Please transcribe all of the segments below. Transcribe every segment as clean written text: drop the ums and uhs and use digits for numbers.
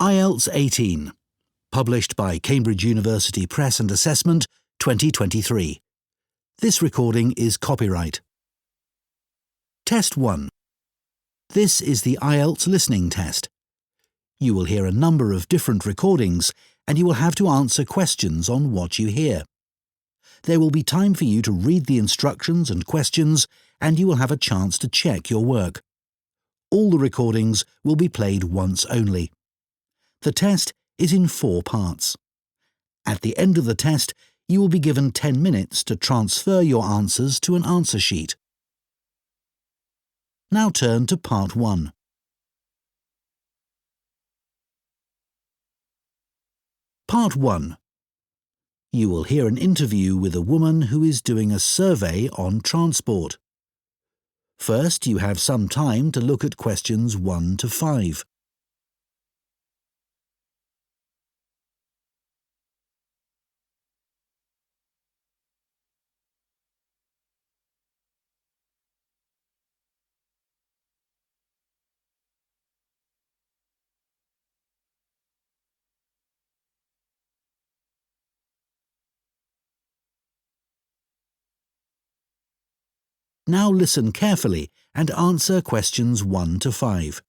IELTS 18, published by Cambridge University Press and Assessment 2023. This recording is copyright. Test 1. This is the IELTS listening test. You will hear a number of different recordings and you will have to answer questions on what you hear. There will be time for you to read the instructions and questions and you will have a chance to check your work. All the recordings will be played once only. The test is in 4 parts. At the end of the test, you will be given 10 minutes to transfer your answers to an answer sheet. Now turn to Part 1. Part 1. You will hear an interview with a woman who is doing a survey on transport. First, you have some time to look at questions 1 to 5. Now listen carefully and answer questions 1 to 5.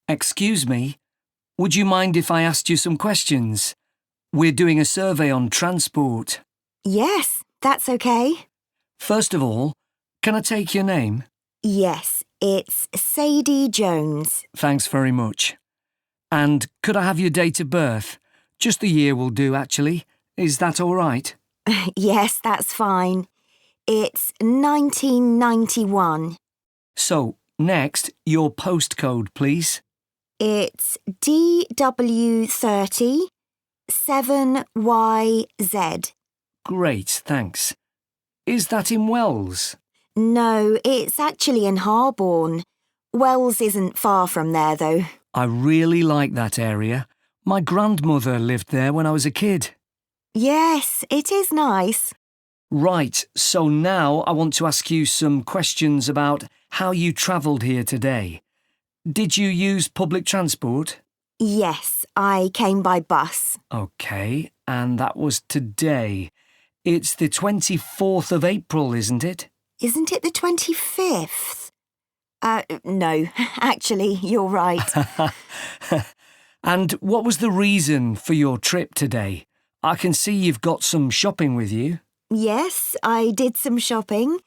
Excuse me, would you mind if I asked you some questions? We're doing a survey on transport. Yes, that's okay. First of all, can I take your name? Yes, it's Sadie Jones. Thanks very much. And could I have your date of birth? Just the year will do, actually. Is that all right? Yes, that's fine. It's 1991. So, next, your postcode, please. It's DW30 7YZ. Great, thanks. Is that in Wells? No, it's actually in Harborne. Wells isn't far from there, though. I really like that area. My grandmother lived there when I was a kid. Yes, it is nice. Right, so now I want to ask you some questions about how you travelled here today. Did you use public transport? Yes, I came by bus. OK, and that was today. It's the 24th of April, isn't it? Isn't it the 25th? No, actually, you're right. And what was the reason for your trip today? I can see you've got some shopping with you. Yes, I did some shopping,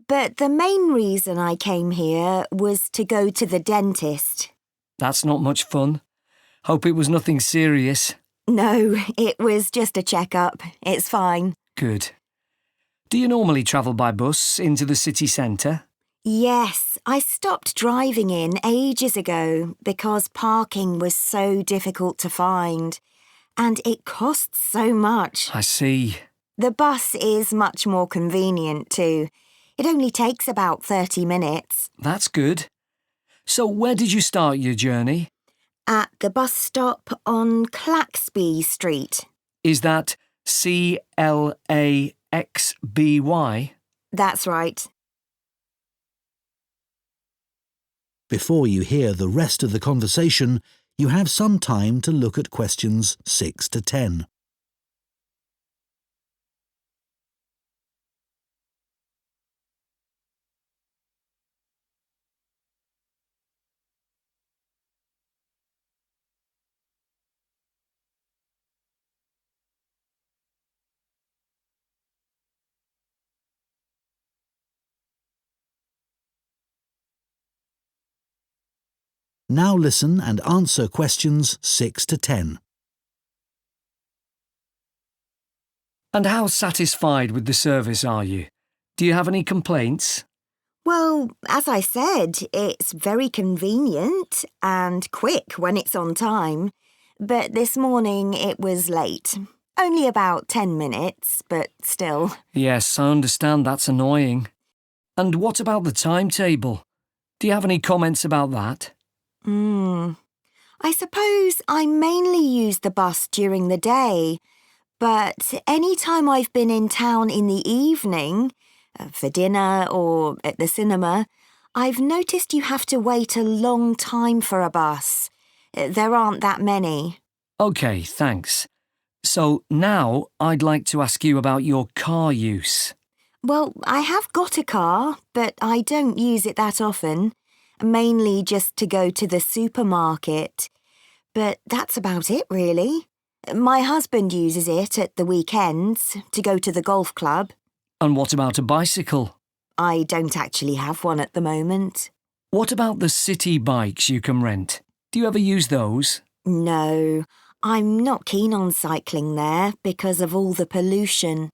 but the main reason I came here was to go to the dentist. That's not much fun. Hope it was nothing serious. No, it was just a checkup. It's fine. Good. Do you normally travel by bus into the city centre? Yes, I stopped driving in ages ago because parking was so difficult to find. And it costs so much. I see. The bus is much more convenient too. It only takes about 30 minutes. That's good. So where did you start your journey? At the bus stop on Claxby Street. Is that CLAXBY? That's right. Before you hear the rest of the conversation, you have some time to look at questions 6 to 10. Now listen and answer questions 6 to 10. And how satisfied with the service are you? Do you have any complaints? Well, as I said, it's very convenient and quick when it's on time. But this morning it was late. Only about 10 minutes, but still. Yes, I understand that's annoying. And what about the timetable? Do you have any comments about that? I suppose I mainly use the bus during the day, but any time I've been in town in the evening, for dinner or at the cinema, I've noticed you have to wait a long time for a bus. There aren't that many. OK, thanks. So now I'd like to ask you about your car use. Well, I have got a car, but I don't use it that often. Mainly just to go to the supermarket. But that's about it, really. My husband uses it at the weekends to go to the golf club. And what about a bicycle? I don't actually have one at the moment. What about the city bikes you can rent? Do you ever use those? No, I'm not keen on cycling there because of all the pollution.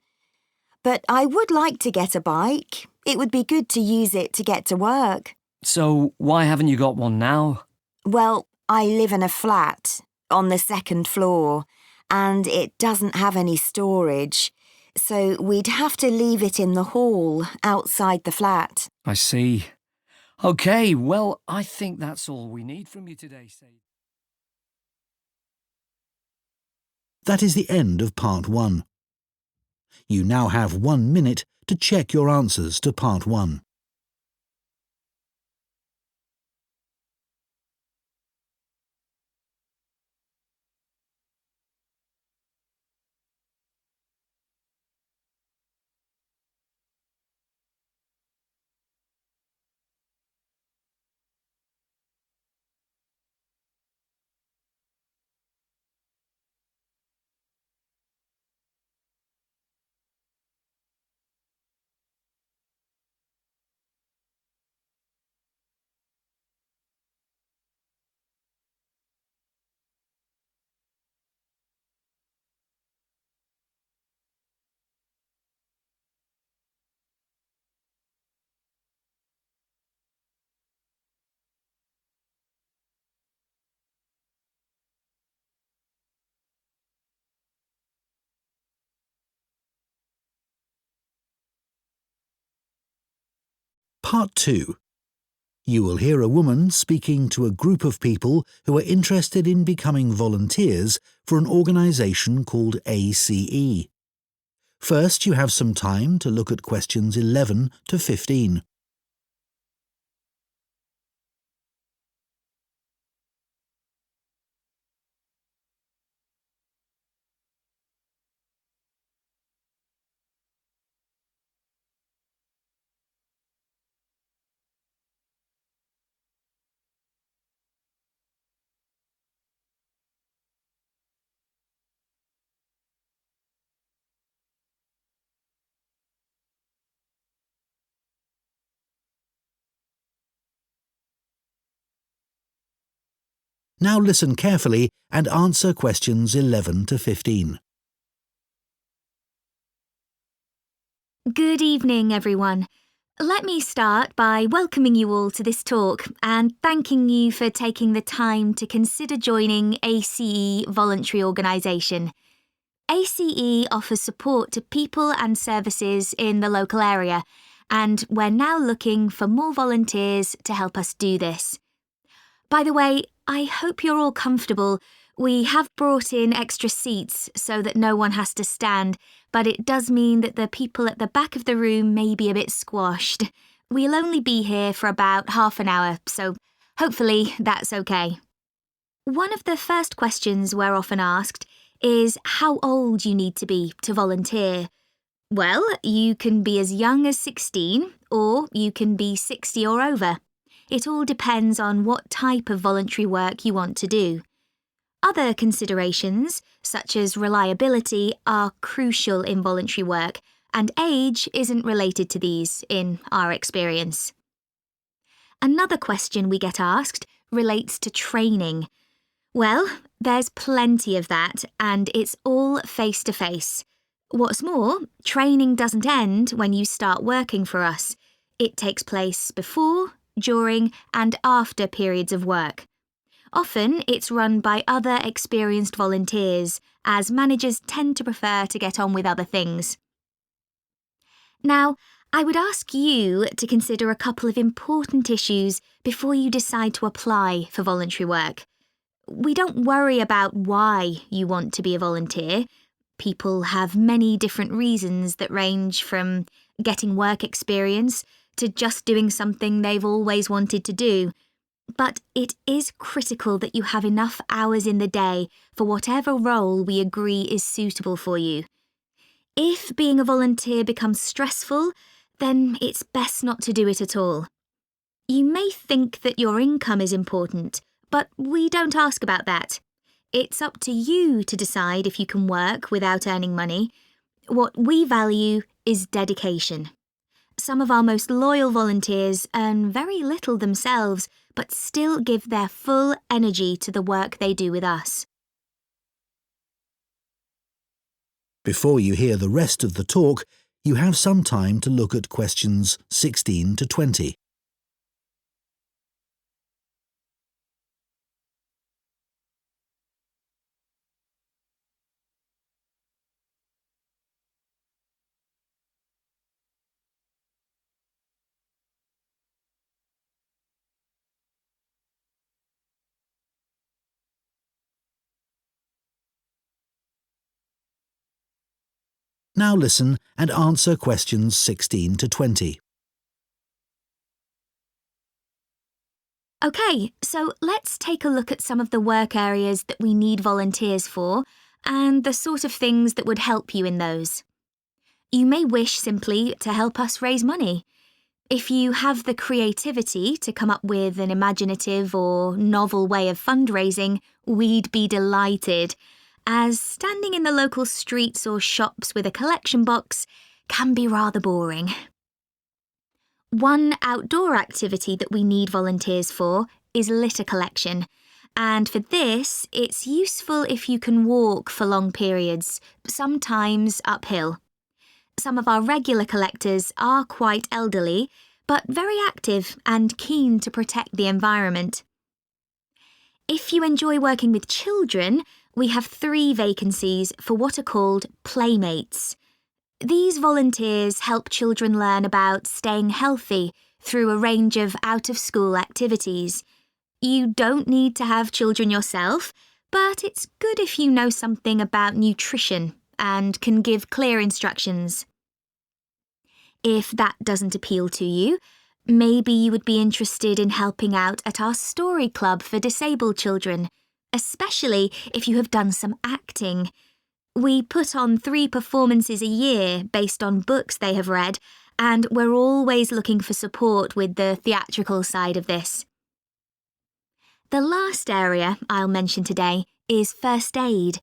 But I would like to get a bike. It would be good to use it to get to work. So why haven't you got one now? Well, I live in a flat on the second floor and it doesn't have any storage. So we'd have to leave it in the hall outside the flat. I see. OK, well, I think that's all we need from you today, Sadie. That is the end of Part 1. You now have 1 minute to check your answers to Part 1. Part 2. You will hear a woman speaking to a group of people who are interested in becoming volunteers for an organisation called ACE. First, you have some time to look at questions 11 to 15. Now listen carefully and answer questions 11 to 15. Good evening, everyone. Let me start by welcoming you all to this talk and thanking you for taking the time to consider joining ACE Voluntary Organisation. ACE offers support to people and services in the local area, and we're now looking for more volunteers to help us do this. By the way, I hope you're all comfortable. We have brought in extra seats so that no one has to stand, but it does mean that the people at the back of the room may be a bit squashed. We'll only be here for about half an hour, so hopefully that's okay. One of the first questions we're often asked is how old you need to be to volunteer. Well, you can be as young as 16 or you can be 60 or over. It all depends on what type of voluntary work you want to do. Other considerations, such as reliability, are crucial in voluntary work, and age isn't related to these, in our experience. Another question we get asked relates to training. Well, there's plenty of that, and it's all face-to-face. What's more, training doesn't end when you start working for us. It takes place before, during and after periods of work. Often it's run by other experienced volunteers, as managers tend to prefer to get on with other things. Now, I would ask you to consider a couple of important issues before you decide to apply for voluntary work. We don't worry about why you want to be a volunteer. People have many different reasons that range from getting work experience, to just doing something they've always wanted to do. But it is critical that you have enough hours in the day for whatever role we agree is suitable for you. If being a volunteer becomes stressful, then it's best not to do it at all. You may think that your income is important, but we don't ask about that. It's up to you to decide if you can work without earning money. What we value is dedication. Some of our most loyal volunteers earn very little themselves, but still give their full energy to the work they do with us. Before you hear the rest of the talk, you have some time to look at questions 16 to 20. Now listen and answer questions 16 to 20. OK, so let's take a look at some of the work areas that we need volunteers for and the sort of things that would help you in those. You may wish simply to help us raise money. If you have the creativity to come up with an imaginative or novel way of fundraising, we'd be delighted, as standing in the local streets or shops with a collection box can be rather boring. One outdoor activity that we need volunteers for is litter collection, and for this, it's useful if you can walk for long periods, sometimes uphill. Some of our regular collectors are quite elderly, but very active and keen to protect the environment. If you enjoy working with children, we have 3 vacancies for what are called playmates. These volunteers help children learn about staying healthy through a range of out-of-school activities. You don't need to have children yourself, but it's good if you know something about nutrition and can give clear instructions. If that doesn't appeal to you, maybe you would be interested in helping out at our story club for disabled children, especially if you have done some acting. We put on 3 performances a year based on books they have read, and we're always looking for support with the theatrical side of this. The last area I'll mention today is first aid.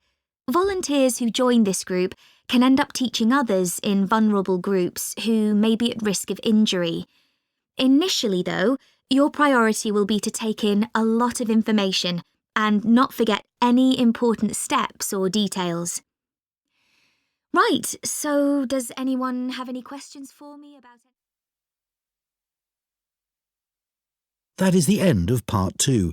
Volunteers who join this group can end up teaching others in vulnerable groups who may be at risk of injury. Initially, though, your priority will be to take in a lot of information and not forget any important steps or details. Right, so does anyone have any questions for me about it? That is the end of Part 2.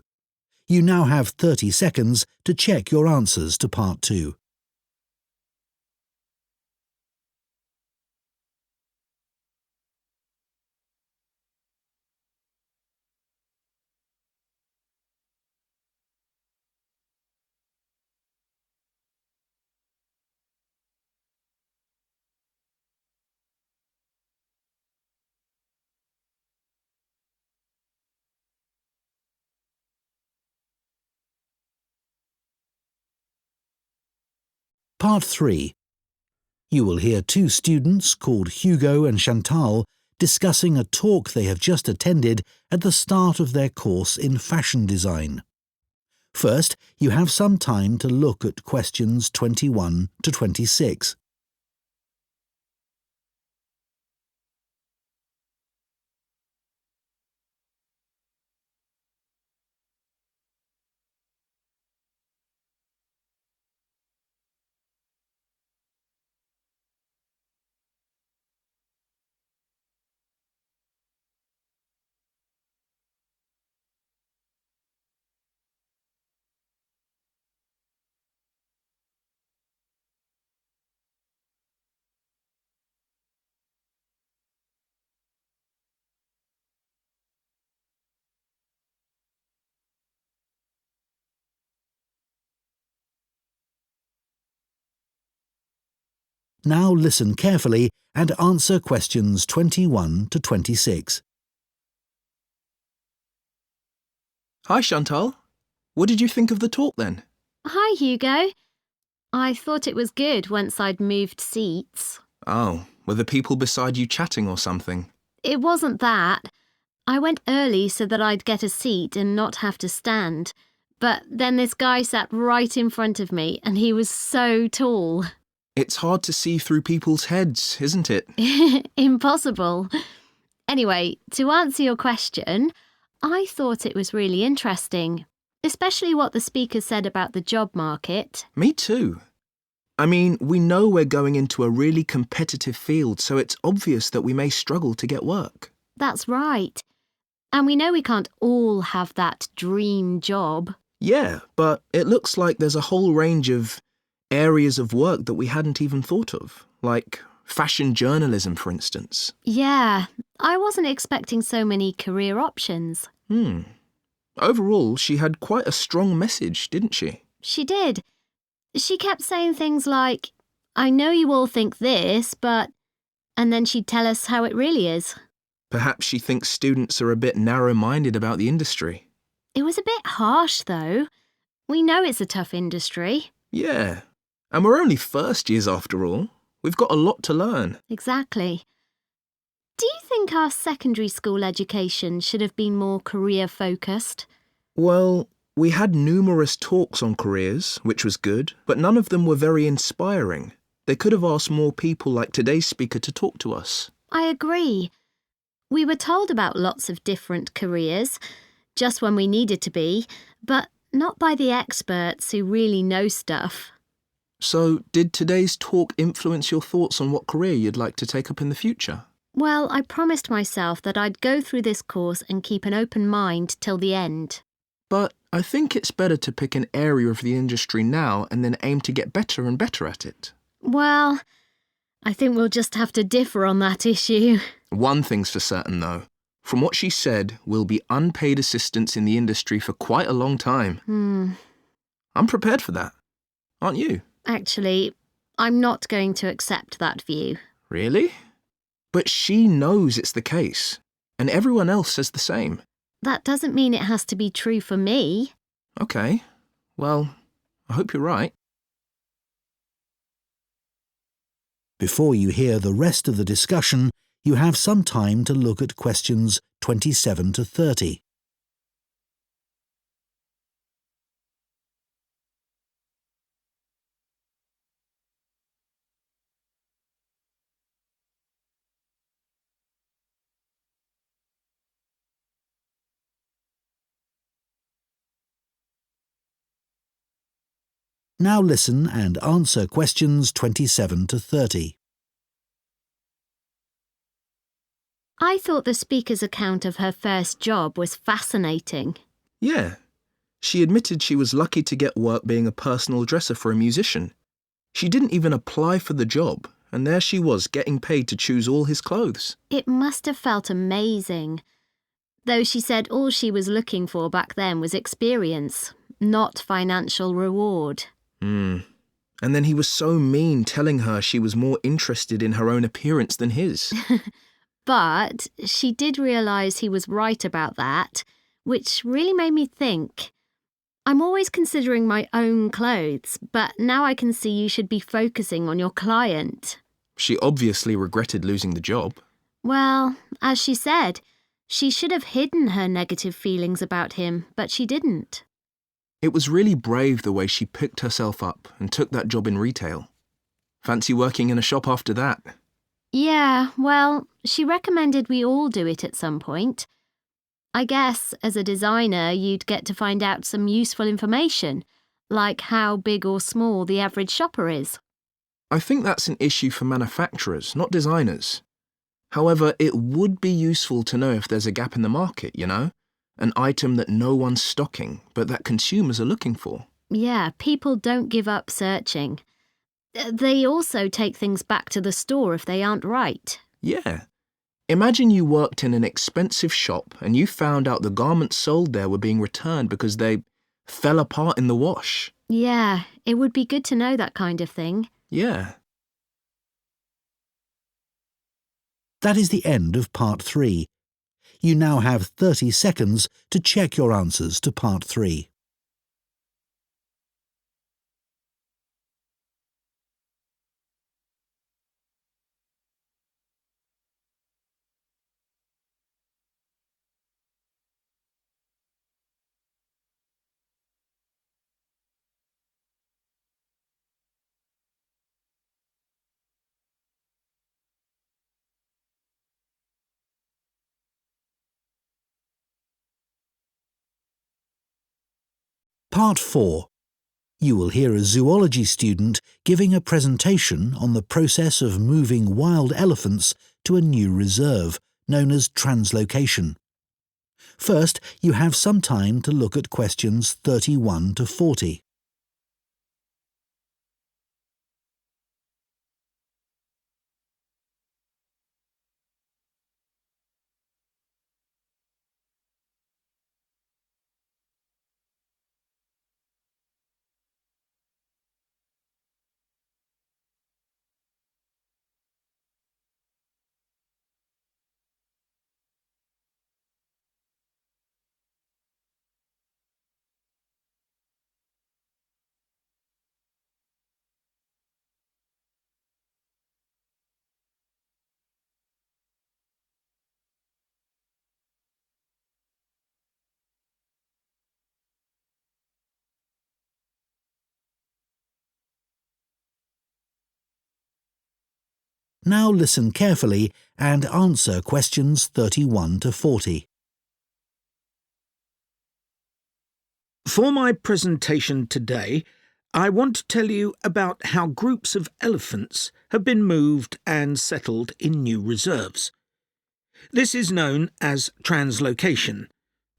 You now have 30 seconds to check your answers to Part 2. Part 3. You will hear 2 students called Hugo and Chantal discussing a talk they have just attended at the start of their course in fashion design. First, you have some time to look at questions 21 to 26. Now listen carefully and answer questions 21 to 26. Hi, Chantal. What did you think of the talk then? Hi, Hugo. I thought it was good once I'd moved seats. Oh, were the people beside you chatting or something? It wasn't that. I went early so that I'd get a seat and not have to stand. But then this guy sat right in front of me and he was so tall. It's hard to see through people's heads, isn't it? Impossible. Anyway, to answer your question, I thought it was really interesting, especially what the speaker said about the job market. Me too. I mean, we know we're going into a really competitive field, so it's obvious that we may struggle to get work. That's right. And we know we can't all have that dream job. Yeah, but it looks like there's a whole range of areas of work that we hadn't even thought of, like fashion journalism, for instance. Yeah, I wasn't expecting so many career options. Overall, she had quite a strong message, didn't she? She did. She kept saying things like, I know you all think this, but... And then she'd tell us how it really is. Perhaps she thinks students are a bit narrow-minded about the industry. It was a bit harsh, though. We know it's a tough industry. Yeah, and we're only first years after all. We've got a lot to learn. Exactly. Do you think our secondary school education should have been more career-focused? Well, we had numerous talks on careers, which was good, but none of them were very inspiring. They could have asked more people like today's speaker to talk to us. I agree. We were told about lots of different careers, just when we needed to be, but not by the experts who really know stuff. So, did today's talk influence your thoughts on what career you'd like to take up in the future? Well, I promised myself that I'd go through this course and keep an open mind till the end. But I think it's better to pick an area of the industry now and then aim to get better and better at it. Well, I think we'll just have to differ on that issue. One thing's for certain, though. From what she said, we'll be unpaid assistants in the industry for quite a long time. I'm prepared for that. Aren't you? Actually, I'm not going to accept that view. Really? But she knows it's the case, and everyone else says the same. That doesn't mean it has to be true for me. Okay. Well, I hope you're right. Before you hear the rest of the discussion, you have some time to look at questions 27 to 30. Now listen and answer questions 27 to 30. I thought the speaker's account of her first job was fascinating. Yeah. She admitted she was lucky to get work being a personal dresser for a musician. She didn't even apply for the job, and there she was getting paid to choose all his clothes. It must have felt amazing. Though she said all she was looking for back then was experience, not financial reward. And then he was so mean, telling her she was more interested in her own appearance than his. But she did realise he was right about that, which really made me think. I'm always considering my own clothes, but now I can see you should be focusing on your client. She obviously regretted losing the job. Well, as she said, she should have hidden her negative feelings about him, but she didn't. It was really brave the way she picked herself up and took that job in retail. Fancy working in a shop after that? Yeah, well, she recommended we all do it at some point. I guess, as a designer, you'd get to find out some useful information, like how big or small the average shopper is. I think that's an issue for manufacturers, not designers. However, it would be useful to know if there's a gap in the market, you know? An item that no one's stocking, but that consumers are looking for. Yeah, people don't give up searching. They also take things back to the store if they aren't right. Yeah. Imagine you worked in an expensive shop and you found out the garments sold there were being returned because they fell apart in the wash. Yeah, it would be good to know that kind of thing. Yeah. That is the end of Part 3. You now have 30 seconds to check your answers to Part 3. Part 4. You will hear a zoology student giving a presentation on the process of moving wild elephants to a new reserve, known as translocation. First, you have some time to look at questions 31 to 40. Now listen carefully and answer questions 31 to 40. For my presentation today, I want to tell you about how groups of elephants have been moved and settled in new reserves. This is known as translocation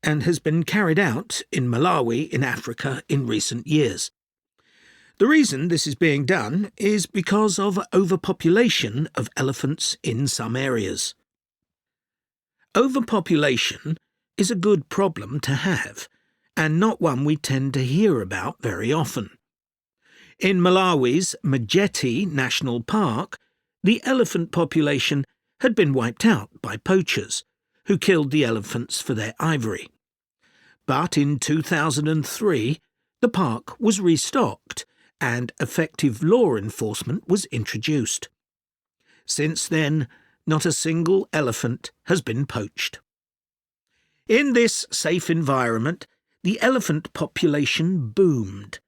and has been carried out in Malawi in Africa in recent years. The reason this is being done is because of overpopulation of elephants in some areas. Overpopulation is a good problem to have, and not one we tend to hear about very often. In Malawi's C18 National Park, the elephant population had been wiped out by poachers, who killed the elephants for their ivory. But in 2003, the park was restocked, and effective law enforcement was introduced. Since then, not a single elephant has been poached. In this safe environment, the elephant population boomed.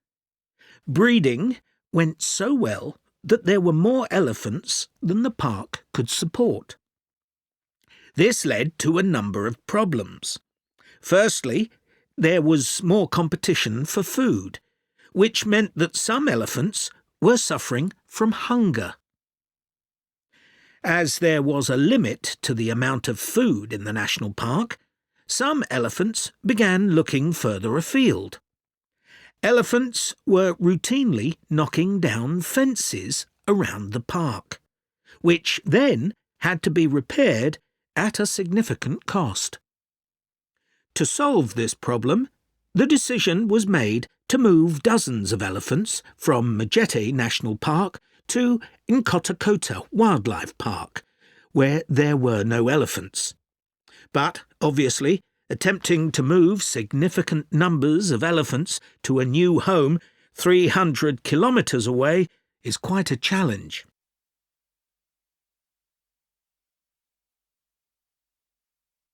Breeding went so well that there were more elephants than the park could support. This led to a number of problems. Firstly, there was more competition for food, which meant that some elephants were suffering from hunger. As there was a limit to the amount of food in the national park, some elephants began looking further afield. Elephants were routinely knocking down fences around the park, which then had to be repaired at a significant cost. To solve this problem, the decision was made to move dozens of elephants from Majete National Park to Nkotakota Wildlife Park, where there were no elephants. But, obviously, attempting to move significant numbers of elephants to a new home 300 kilometres away is quite a challenge.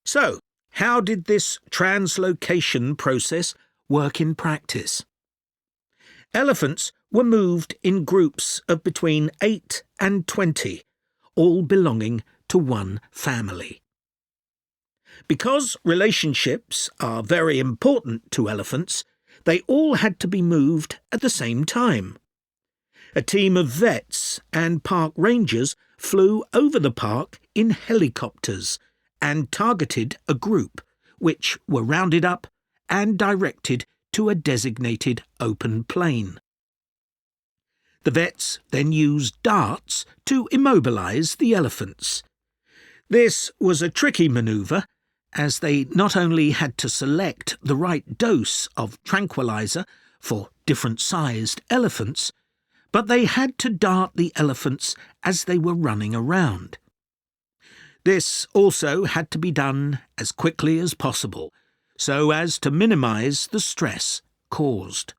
So, how did this translocation process work in practice? Elephants were moved in groups of between 8 and 20, all belonging to one family. Because relationships are very important to elephants, they all had to be moved at the same time. A team of vets and park rangers flew over the park in helicopters and targeted a group, which were rounded up and directed to a designated open plain. The vets then used darts to immobilise the elephants. This was a tricky manoeuvre, as they not only had to select the right dose of tranquilizer for different-sized elephants, but they had to dart the elephants as they were running around. This also had to be done as quickly as possible, so as to minimise the stress caused.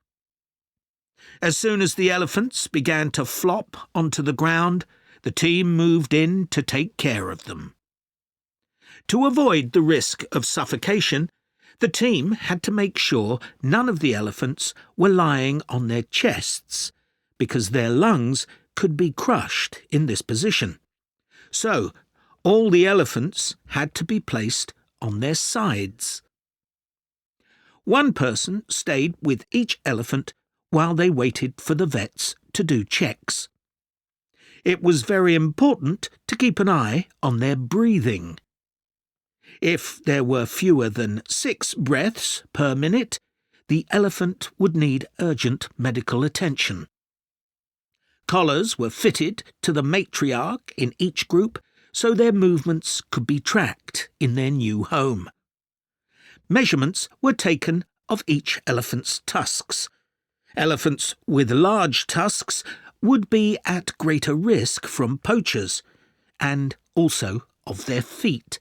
As soon as the elephants began to flop onto the ground, the team moved in to take care of them. To avoid the risk of suffocation, the team had to make sure none of the elephants were lying on their chests, because their lungs could be crushed in this position. So, all the elephants had to be placed on their sides. One person stayed with each elephant while they waited for the vets to do checks. It was very important to keep an eye on their breathing. If there were fewer than 6 breaths per minute, the elephant would need urgent medical attention. Collars were fitted to the matriarch in each group so their movements could be tracked in their new home. Measurements were taken of each elephant's tusks. Elephants with large tusks would be at greater risk from poachers, and also of their feet.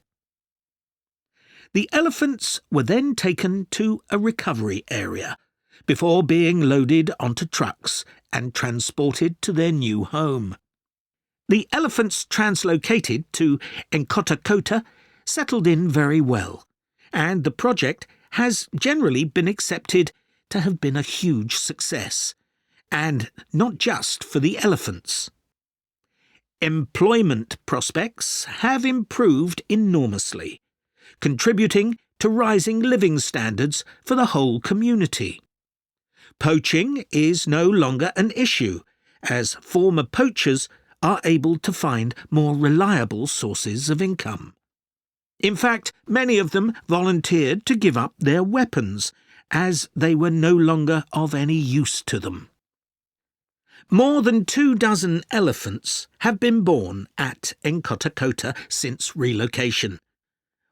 The elephants were then taken to a recovery area before being loaded onto trucks and transported to their new home. The elephants translocated to Nkhotakota settled in very well, and the project has generally been accepted to have been a huge success, and not just for the elephants. Employment prospects have improved enormously, contributing to rising living standards for the whole community. Poaching is no longer an issue, as former poachers are able to find more reliable sources of income. In fact, many of them volunteered to give up their weapons, as they were no longer of any use to them. More than 24 elephants have been born at Nkhotakota since relocation.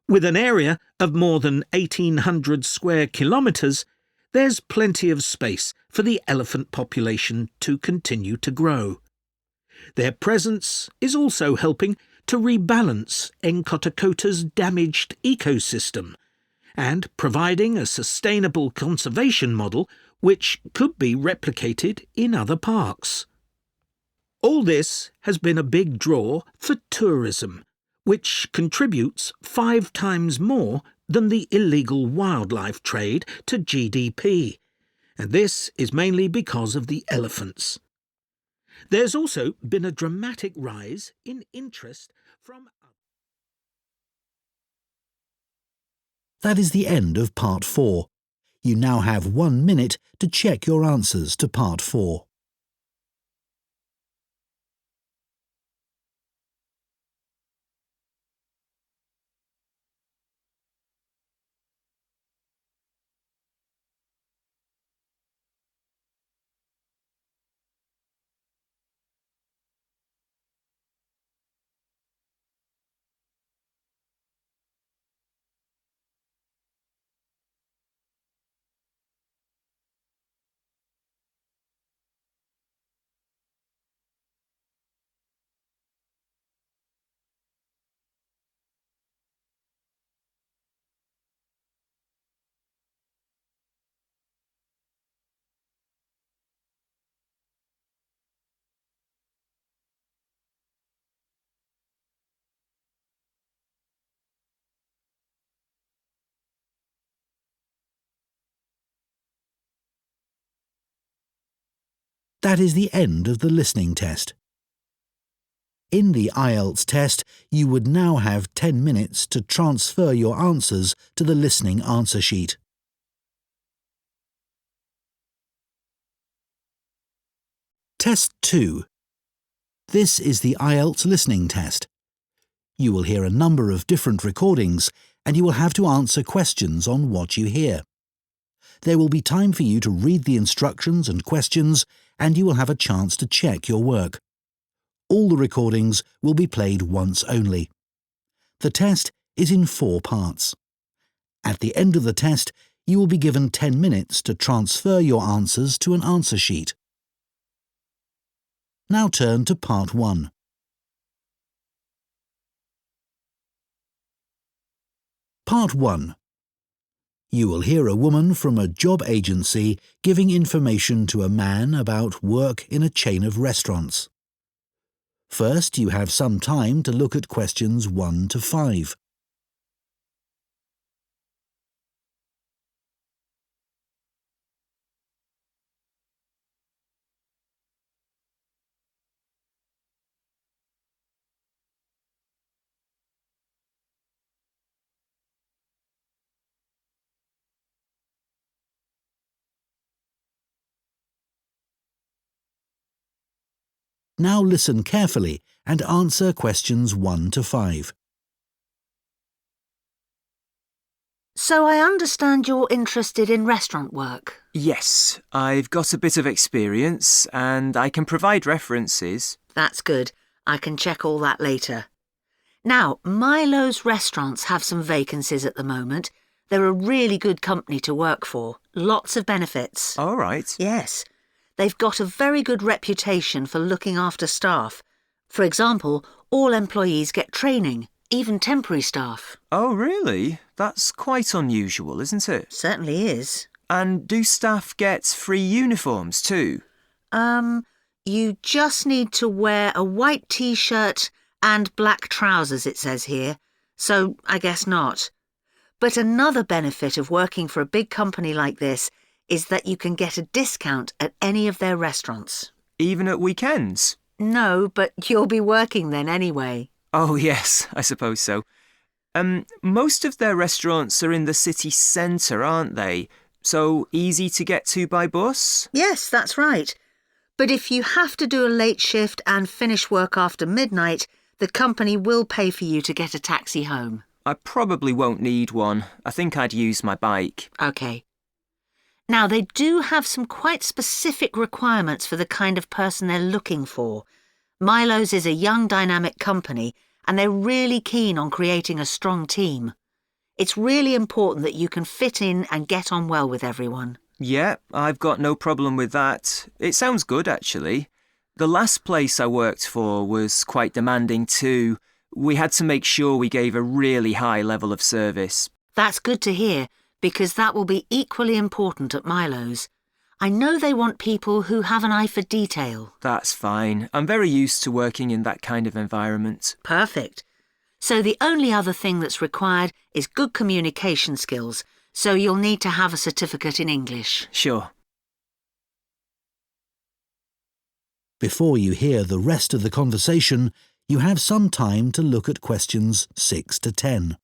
With an area of more than 1,800 square kilometres, there's plenty of space for the elephant population to continue to grow. Their presence is also helping to rebalance Nkhotakota's damaged ecosystem and providing a sustainable conservation model which could be replicated in other parks. All this has been a big draw for tourism, which contributes 5 times more than the illegal wildlife trade to GDP, and this is mainly because of the elephants. There's also been a dramatic rise in interest from... That is the end of Part 4. You now have 1 minute to check your answers to Part 4. That is the end of the listening test. In the IELTS test, you would now have 10 minutes to transfer your answers to the listening answer sheet. Test 2. This is the IELTS listening test. You will hear a number of different recordings and you will have to answer questions on what you hear. There will be time for you to read the instructions and questions, and you will have a chance to check your work. All the recordings will be played once only. The test is in 4 parts. At the end of the test, you will be given 10 minutes to transfer your answers to an answer sheet. Now turn to Part 1. Part 1. You will hear a woman from a job agency giving information to a man about work in a chain of restaurants. First, you have some time to look at questions 1 to 5. Now listen carefully and answer questions 1 to 5. So I understand you're interested in restaurant work? Yes, I've got a bit of experience and I can provide references. That's good. I can check all that later. Now, Milo's restaurants have some vacancies at the moment. They're a really good company to work for. Lots of benefits. All right. Yes. They've got a very good reputation for looking after staff. For example, all employees get training, even temporary staff. Oh, really? That's quite unusual, isn't it? Certainly is. And do staff get free uniforms too? You just need to wear a white t-shirt and black trousers, it says here. So I guess not. But another benefit of working for a big company like this is that you can get a discount at any of their restaurants. Even at weekends? No, but you'll be working then anyway. Oh, yes, I suppose so. Most of their restaurants are in the city centre, aren't they? So easy to get to by bus? Yes, that's right. But if you have to do a late shift and finish work after midnight, the company will pay for you to get a taxi home. I probably won't need one. I think I'd use my bike. OK. Now, they do have some quite specific requirements for the kind of person they're looking for. Milo's is a young, dynamic company, and they're really keen on creating a strong team. It's really important that you can fit in and get on well with everyone. Yeah, I've got no problem with that. It sounds good, actually. The last place I worked for was quite demanding too. We had to make sure we gave a really high level of service. That's good to hear, because that will be equally important at Milo's. I know they want people who have an eye for detail. That's fine. I'm very used to working in that kind of environment. Perfect. So the only other thing that's required is good communication skills, so you'll need to have a certificate in English. Sure. Before you hear the rest of the conversation, you have some time to look at questions 6 to 10.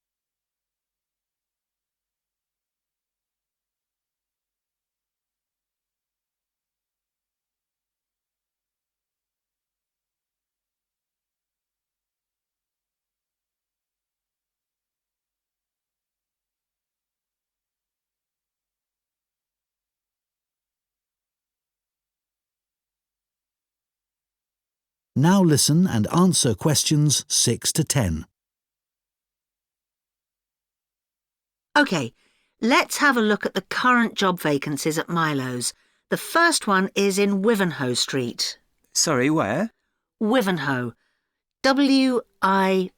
Now listen and answer questions 6 to 10. OK, let's have a look at the current job vacancies at Milo's. The first one is in Wivenhoe Street. Sorry, where? Wivenhoe. W-I-V-E-N-H-O-E.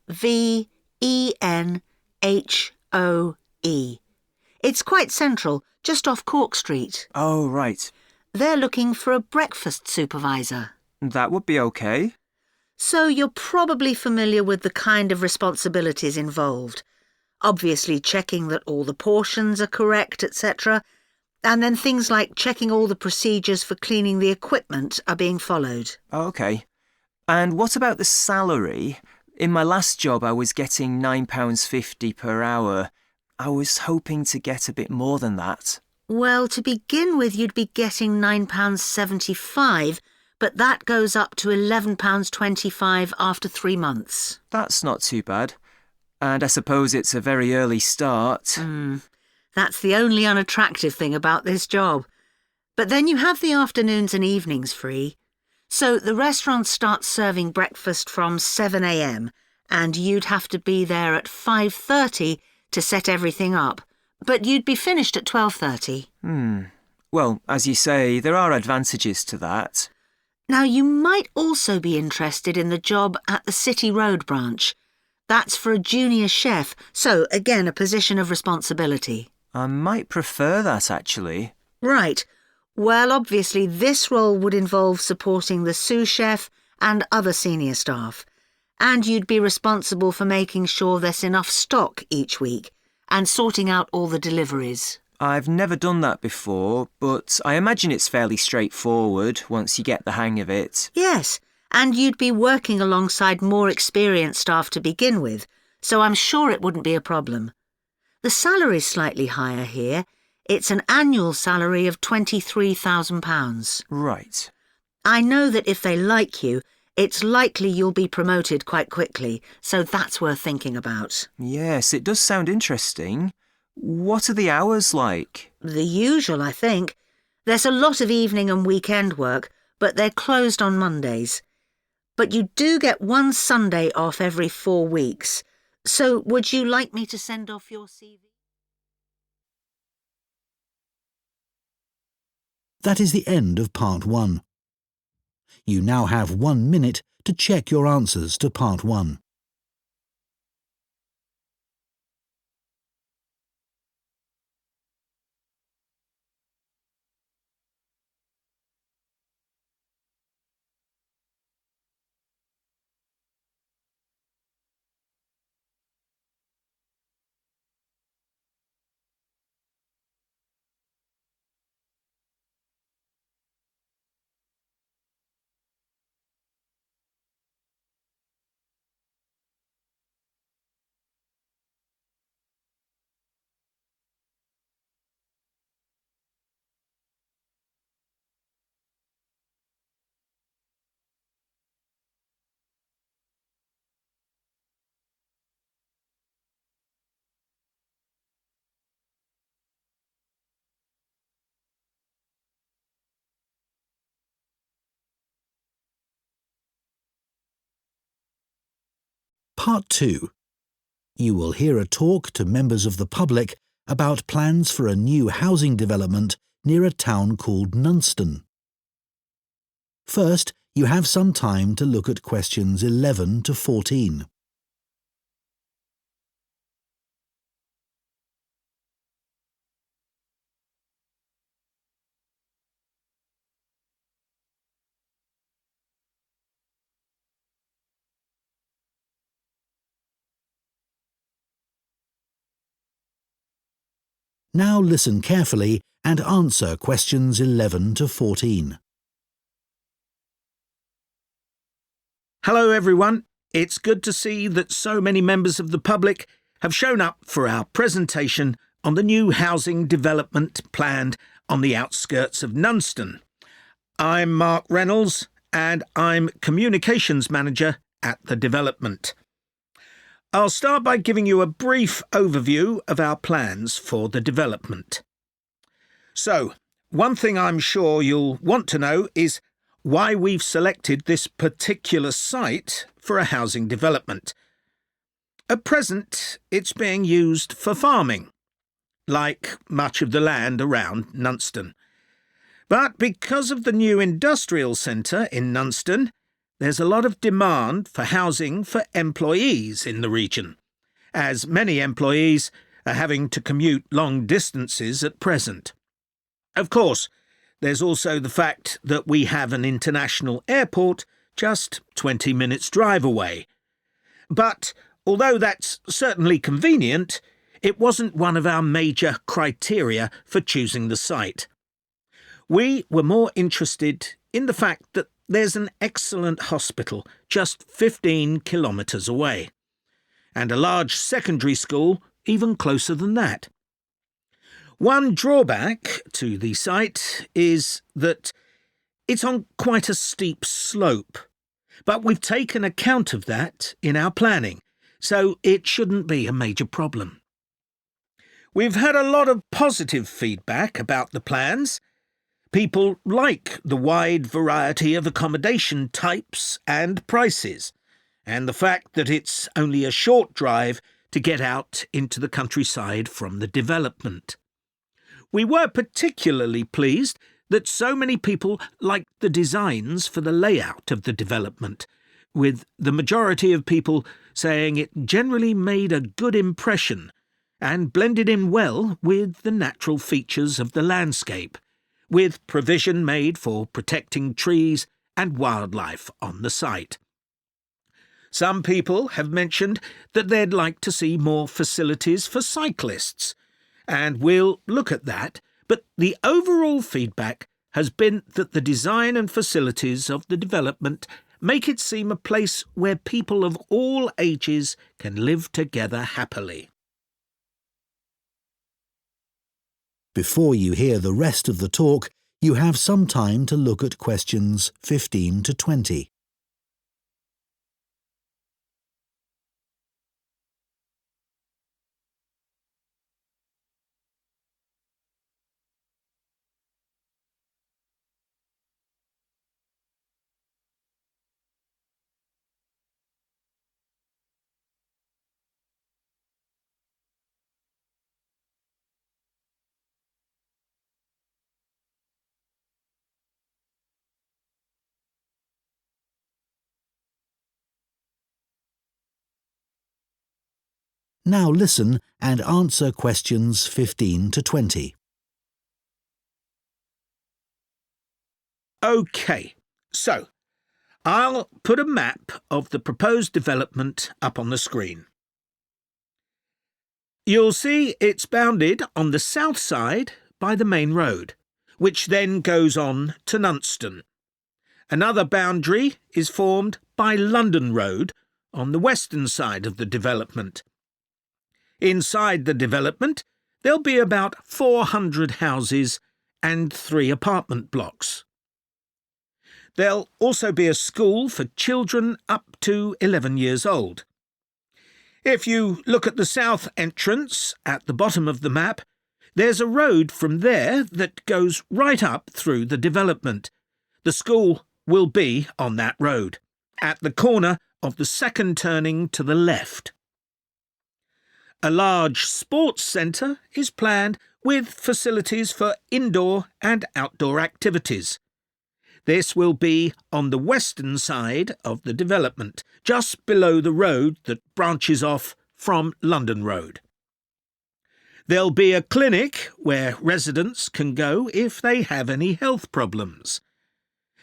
It's quite central, just off Cork Street. Oh, right. They're looking for a breakfast supervisor. That would be okay. So you're probably familiar with the kind of responsibilities involved. Obviously checking that all the portions are correct, etc. And then things like checking all the procedures for cleaning the equipment are being followed. Okay. And what about the salary? In my last job, I was getting £9.50 per hour. I was hoping to get a bit more than that. Well, to begin with, you'd be getting £9.75, but that goes up to £11.25 after 3 months. That's not too bad. And I suppose it's a very early start. That's the only unattractive thing about this job. But then you have the afternoons and evenings free. So the restaurant starts serving breakfast from 7 a.m, and you'd have to be there at 5:30 to set everything up. But you'd be finished at 12:30. Well, as you say, there are advantages to that. Now, you might also be interested in the job at the City Road branch. That's for a junior chef, so again a position of responsibility. I might prefer that, actually. Right. Well, obviously this role would involve supporting the sous chef and other senior staff. And you'd be responsible for making sure there's enough stock each week and sorting out all the deliveries. I've never done that before, but I imagine it's fairly straightforward once you get the hang of it. Yes, and you'd be working alongside more experienced staff to begin with, so I'm sure it wouldn't be a problem. The salary's slightly higher here. It's an annual salary of £23,000. Right. I know that if they like you, it's likely you'll be promoted quite quickly, so that's worth thinking about. Yes, it does sound interesting. What are the hours like? The usual, I think. There's a lot of evening and weekend work, but they're closed on Mondays. But you do get one Sunday off every 4 weeks. So would you like me to send off your CV? That is the end of Part 1. You now have 1 minute to check your answers to Part 1. Part 2. You will hear a talk to members of the public about plans for a new housing development near a town called Nunston. First, you have some time to look at questions 11 to 14. Now listen carefully and answer questions 11 to 14. Hello everyone. It's good to see that so many members of the public have shown up for our presentation on the new housing development planned on the outskirts of Nunston. I'm Mark Reynolds and I'm Communications Manager at the development. I'll start by giving you a brief overview of our plans for the development. So, one thing I'm sure you'll want to know is why we've selected this particular site for a housing development. At present, it's being used for farming, like much of the land around Nunston. But because of the new industrial centre in Nunston, there's a lot of demand for housing for employees in the region, as many employees are having to commute long distances at present. Of course, there's also the fact that we have an international airport just 20 minutes drive away. But although that's certainly convenient, it wasn't one of our major criteria for choosing the site. We were more interested in the fact that there's an excellent hospital just 15 kilometres away, and a large secondary school even closer than that. One drawback to the site is that it's on quite a steep slope, but we've taken account of that in our planning, so it shouldn't be a major problem. We've had a lot of positive feedback about the plans. People like the wide variety of accommodation types and prices, and the fact that it's only a short drive to get out into the countryside from the development. We were particularly pleased that so many people liked the designs for the layout of the development, with the majority of people saying it generally made a good impression and blended in well with the natural features of the landscape, with provision made for protecting trees and wildlife on the site. Some people have mentioned that they'd like to see more facilities for cyclists, and we'll look at that, but the overall feedback has been that the design and facilities of the development make it seem a place where people of all ages can live together happily. Before you hear the rest of the talk, you have some time to look at questions 15 to 20. Now listen and answer questions 15 to 20. OK, so I'll put a map of the proposed development up on the screen. You'll see it's bounded on the south side by the main road, which then goes on to Nunston. Another boundary is formed by London Road on the western side of the development. Inside the development, there'll be about 400 houses and 3 apartment blocks. There'll also be a school for children up to 11 years old. If you look at the south entrance at the bottom of the map, there's a road from there that goes right up through the development. The school will be on that road, at the corner of the second turning to the left. A large sports centre is planned with facilities for indoor and outdoor activities. This will be on the western side of the development, just below the road that branches off from London Road. There'll be a clinic where residents can go if they have any health problems.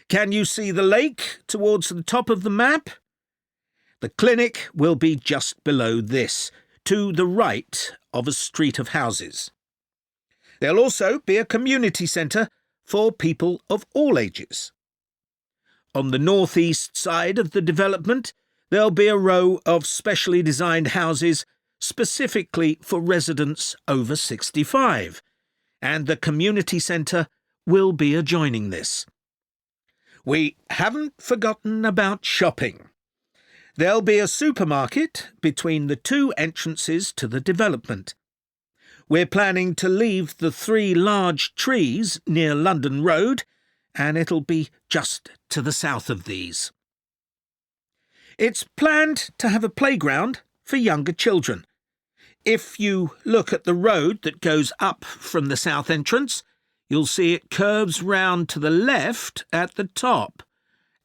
Can you see the lake towards the top of the map? The clinic will be just below this, to the right of a street of houses. There'll also be a community centre for people of all ages. On the northeast side of the development, there'll be a row of specially designed houses specifically for residents over 65, and the community centre will be adjoining this. We haven't forgotten about shopping. There'll be a supermarket between the 2 entrances to the development. We're planning to leave the 3 large trees near London Road, and it'll be just to the south of these. It's planned to have a playground for younger children. If you look at the road that goes up from the south entrance, you'll see it curves round to the left at the top,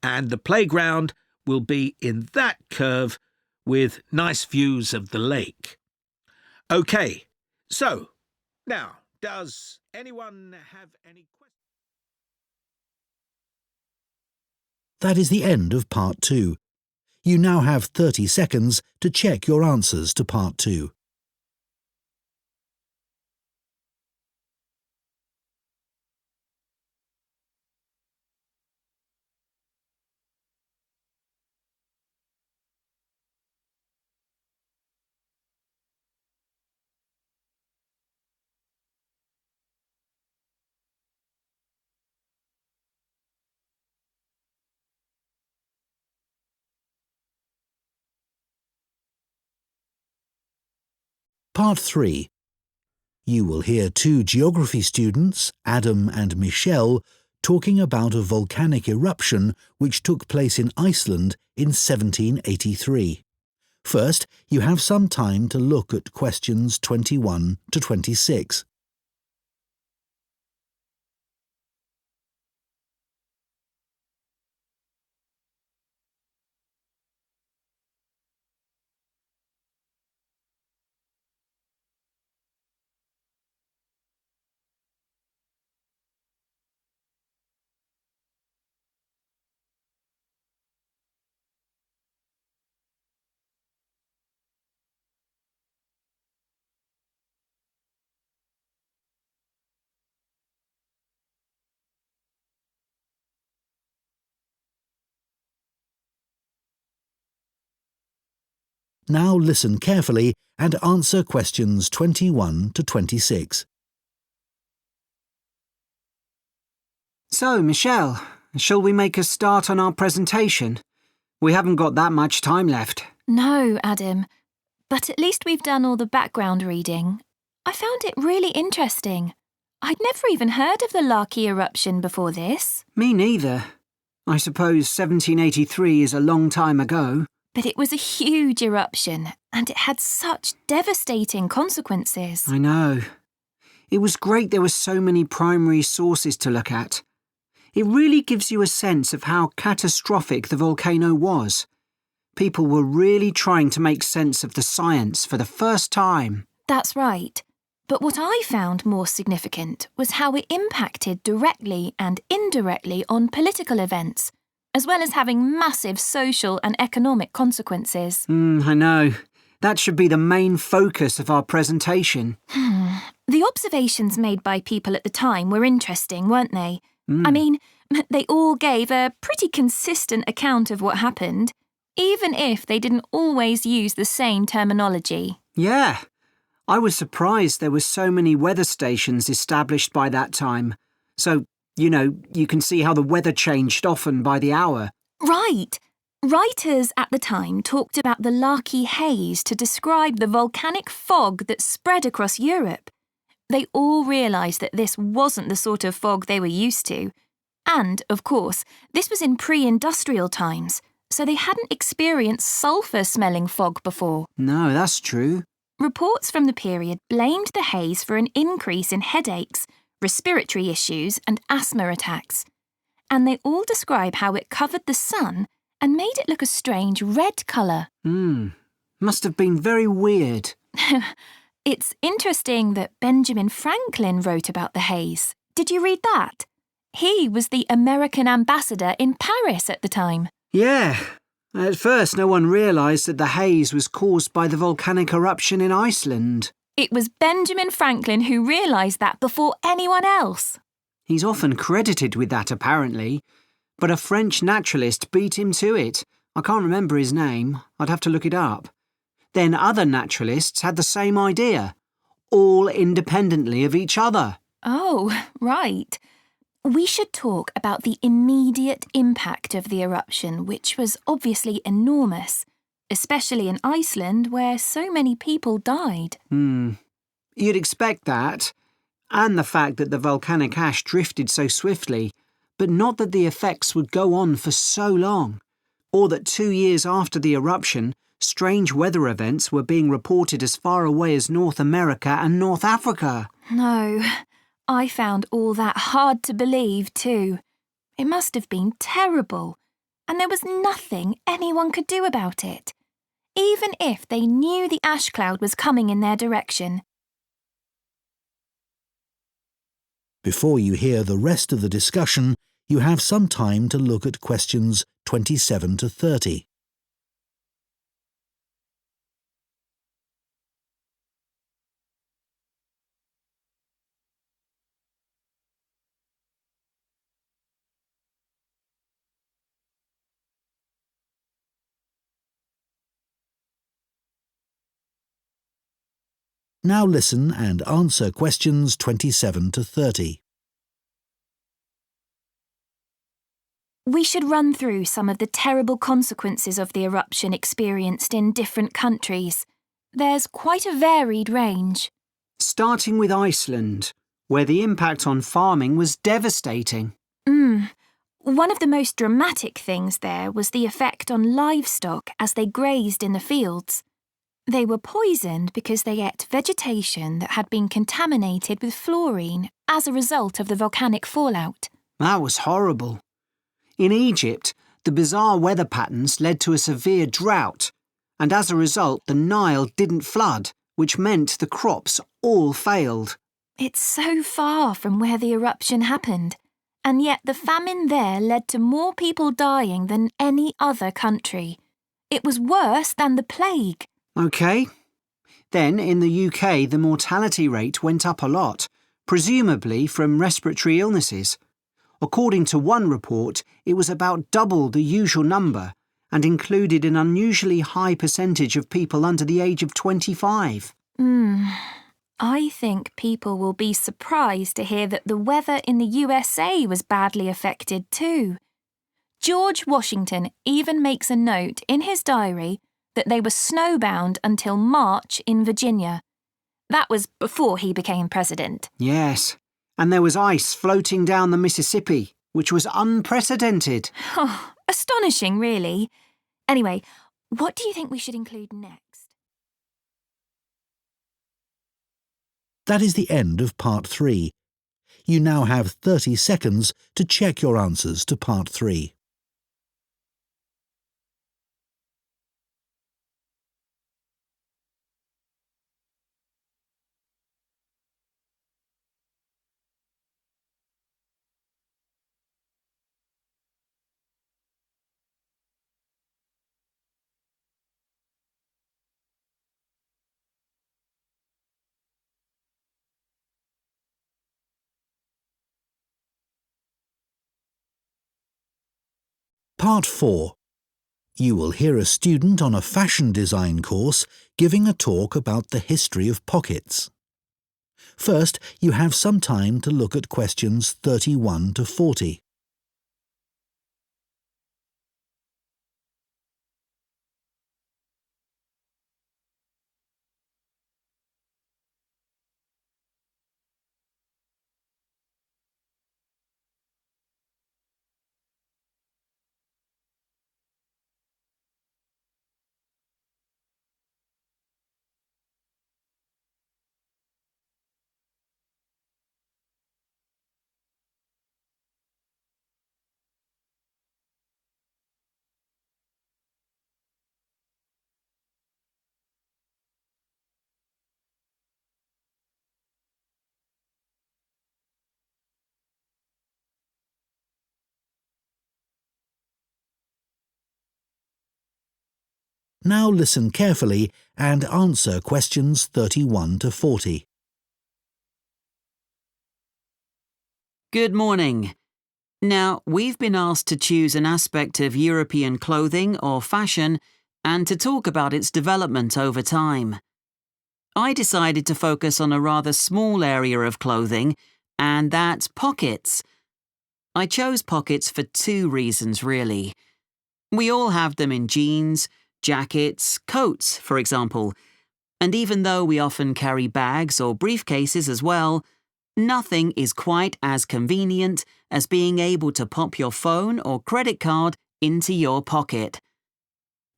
and the playground will be in that curve with nice views of the lake. OK, so now, does anyone have any questions? That is the end of Part 2. You now have 30 seconds to check your answers to Part 2. Part 3. You will hear 2 geography students, Adam and Michelle, talking about a volcanic eruption which took place in Iceland in 1783. First, you have some time to look at questions 21 to 26. Now listen carefully and answer questions 21 to 26. So, Michelle, shall we make a start on our presentation? We haven't got that much time left. No, Adam. But at least we've done all the background reading. I found it really interesting. I'd never even heard of the Laki eruption before this. Me neither. I suppose 1783 is a long time ago. But it was a huge eruption, and it had such devastating consequences. I know. It was great there were so many primary sources to look at. It really gives you a sense of how catastrophic the volcano was. People were really trying to make sense of the science for the first time. That's right. But what I found more significant was how it impacted directly and indirectly on political events, as well as having massive social and economic consequences. I know. That should be the main focus of our presentation. The observations made by people at the time were interesting, weren't they? I mean, they all gave a pretty consistent account of what happened, even if they didn't always use the same terminology. Yeah. I was surprised there were so many weather stations established by that time. So, you can see how the weather changed often by the hour. Right. Writers at the time talked about the Laki haze to describe the volcanic fog that spread across Europe. They all realised that this wasn't the sort of fog they were used to. And, of course, this was in pre-industrial times, so they hadn't experienced sulphur-smelling fog before. No, that's true. Reports from the period blamed the haze for an increase in headaches, respiratory issues and asthma attacks. And they all describe how it covered the sun and made it look a strange red colour. Must have been very weird. It's interesting that Benjamin Franklin wrote about the haze. Did you read that? He was the American ambassador in Paris at the time. Yeah. At first, no one realised that the haze was caused by the volcanic eruption in Iceland. It was Benjamin Franklin who realised that before anyone else. He's often credited with that, apparently. But a French naturalist beat him to it. I can't remember his name. I'd have to look it up. Then other naturalists had the same idea, all independently of each other. Oh, right. We should talk about the immediate impact of the eruption, which was obviously enormous, especially in Iceland, where so many people died. You'd expect that, and the fact that the volcanic ash drifted so swiftly, but not that the effects would go on for so long, or that 2 years after the eruption, strange weather events were being reported as far away as North America and North Africa. No, I found all that hard to believe too. It must have been terrible, and there was nothing anyone could do about it, even if they knew the ash cloud was coming in their direction. Before you hear the rest of the discussion, you have some time to look at questions 27 to 30. Now listen and answer questions 27 to 30. We should run through some of the terrible consequences of the eruption experienced in different countries. There's quite a varied range. Starting with Iceland, where the impact on farming was devastating. One of the most dramatic things there was the effect on livestock as they grazed in the fields. They were poisoned because they ate vegetation that had been contaminated with fluorine as a result of the volcanic fallout. That was horrible. In Egypt, the bizarre weather patterns led to a severe drought, and as a result the Nile didn't flood, which meant the crops all failed. It's so far from where the eruption happened, and yet the famine there led to more people dying than any other country. It was worse than the plague. OK. Then, in the UK, the mortality rate went up a lot, presumably from respiratory illnesses. According to one report, it was about double the usual number, and included an unusually high percentage of people under the age of 25. I think people will be surprised to hear that the weather in the USA was badly affected too. George Washington even makes a note in his diary that they were snowbound until March in Virginia. That was before he became president. Yes, and there was ice floating down the Mississippi, which was unprecedented. Oh, astonishing, really. Anyway, what do you think we should include next? That is the end of Part 3. You now have 30 seconds to check your answers to Part 3. Part 4. You will hear a student on a fashion design course giving a talk about the history of pockets. First, you have some time to look at questions 31 to 40. Now listen carefully and answer questions 31 to 40. Good morning. Now, we've been asked to choose an aspect of European clothing or fashion and to talk about its development over time. I decided to focus on a rather small area of clothing, and that's pockets. I chose pockets for two reasons, really. We all have them in jeans, jackets, coats, for example, and even though we often carry bags or briefcases as well, nothing is quite as convenient as being able to pop your phone or credit card into your pocket.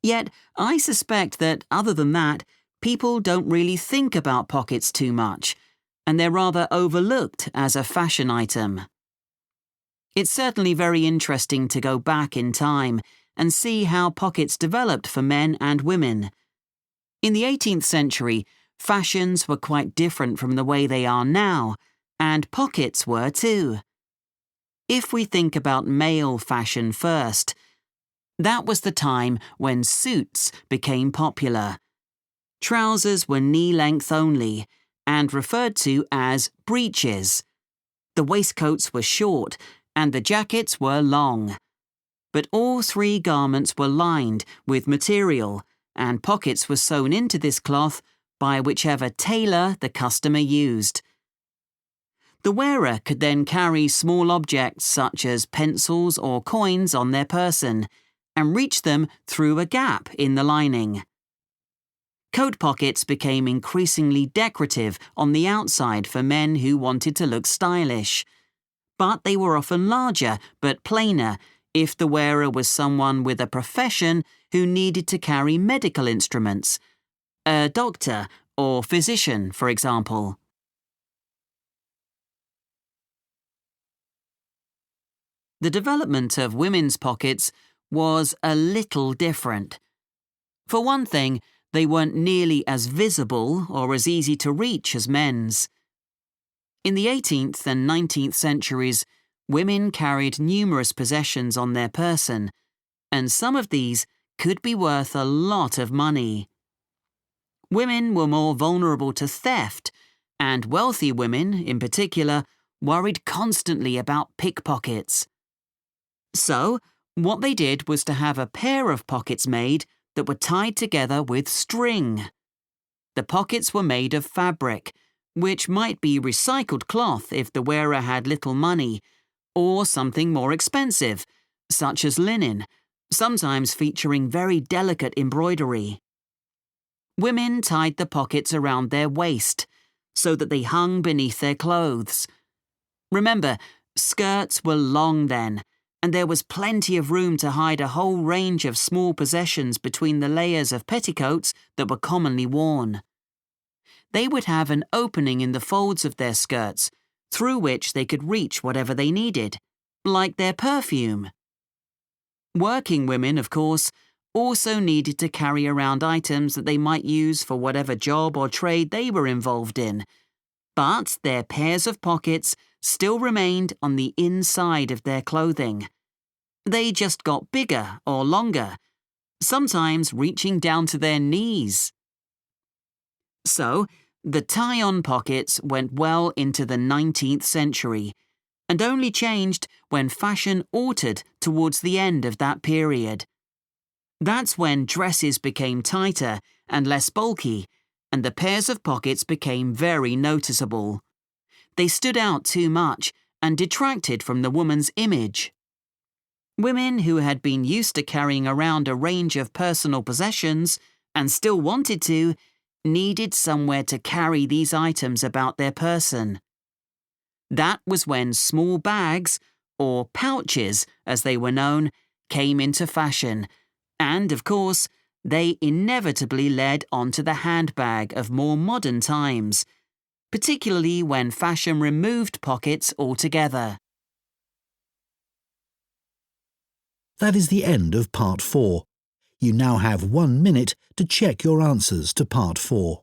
Yet, I suspect that other than that, people don't really think about pockets too much, and they're rather overlooked as a fashion item. It's certainly very interesting to go back in time and see how pockets developed for men and women. In the 18th century, fashions were quite different from the way they are now, and pockets were too. If we think about male fashion first, that was the time when suits became popular. Trousers were knee-length only, and referred to as breeches. The waistcoats were short, and the jackets were long. But all three garments were lined with material, and pockets were sewn into this cloth by whichever tailor the customer used. The wearer could then carry small objects such as pencils or coins on their person, and reach them through a gap in the lining. Coat pockets became increasingly decorative on the outside for men who wanted to look stylish. But they were often larger but plainer if the wearer was someone with a profession who needed to carry medical instruments, a doctor or physician, for example. The development of women's pockets was a little different. For one thing, they weren't nearly as visible or as easy to reach as men's. In the 18th and 19th centuries, women carried numerous possessions on their person, and some of these could be worth a lot of money. Women were more vulnerable to theft, and wealthy women, in particular, worried constantly about pickpockets. So, What they did was to have a pair of pockets made that were tied together with string. The pockets were made of fabric, which might be recycled cloth if the wearer had little money, or something more expensive, such as linen, sometimes featuring very delicate embroidery. Women tied the pockets around their waist, so that they hung beneath their clothes. Remember, skirts were long then, and there was plenty of room to hide a whole range of small possessions between the layers of petticoats that were commonly worn. They would have an opening in the folds of their skirts, through which they could reach whatever they needed, like their perfume. Working women, of course, also needed to carry around items that they might use for whatever job or trade they were involved in, but their pairs of pockets still remained on the inside of their clothing. They just got bigger or longer, sometimes reaching down to their knees. So, the tie-on pockets went well into the 19th century, and only changed when fashion altered towards the end of that period. That's when dresses became tighter and less bulky, and the pairs of pockets became very noticeable. They stood out too much and detracted from the woman's image. Women who had been used to carrying around a range of personal possessions, and still wanted to, needed somewhere to carry these items about their person. That was when small bags, or pouches as they were known, came into fashion, and, of course, they inevitably led onto the handbag of more modern times, particularly when fashion removed pockets altogether. That is the end of Part 4. You now have 1 minute to check your answers to Part 4.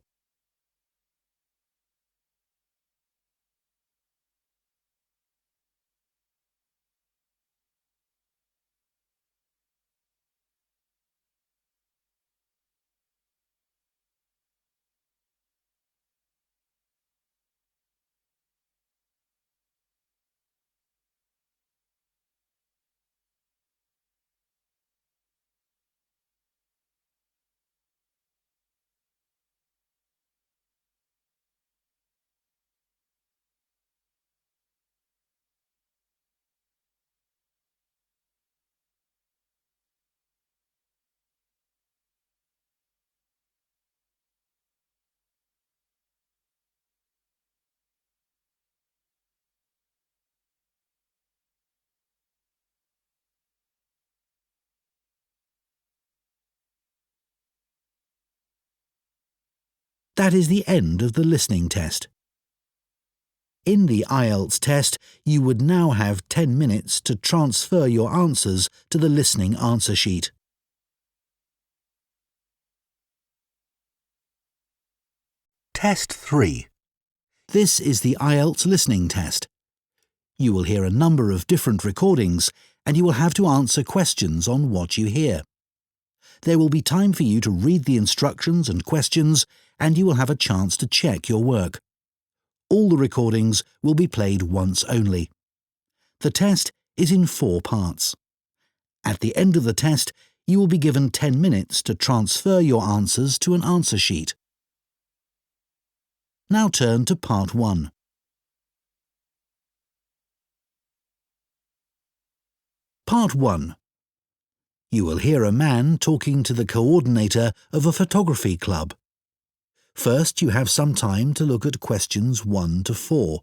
That is the end of the listening test. In the IELTS test, you would now have 10 minutes to transfer your answers to the listening answer sheet. Test 3. This is the IELTS listening test. You will hear a number of different recordings, and you will have to answer questions on what you hear. There will be time for you to read the instructions and questions, and you will have a chance to check your work. All the recordings will be played once only. The test is in 4 parts. At the end of the test, you will be given 10 minutes to transfer your answers to an answer sheet. Now turn to Part 1. Part 1. You will hear a man talking to the coordinator of a photography club. First, you have some time to look at questions 1 to 4.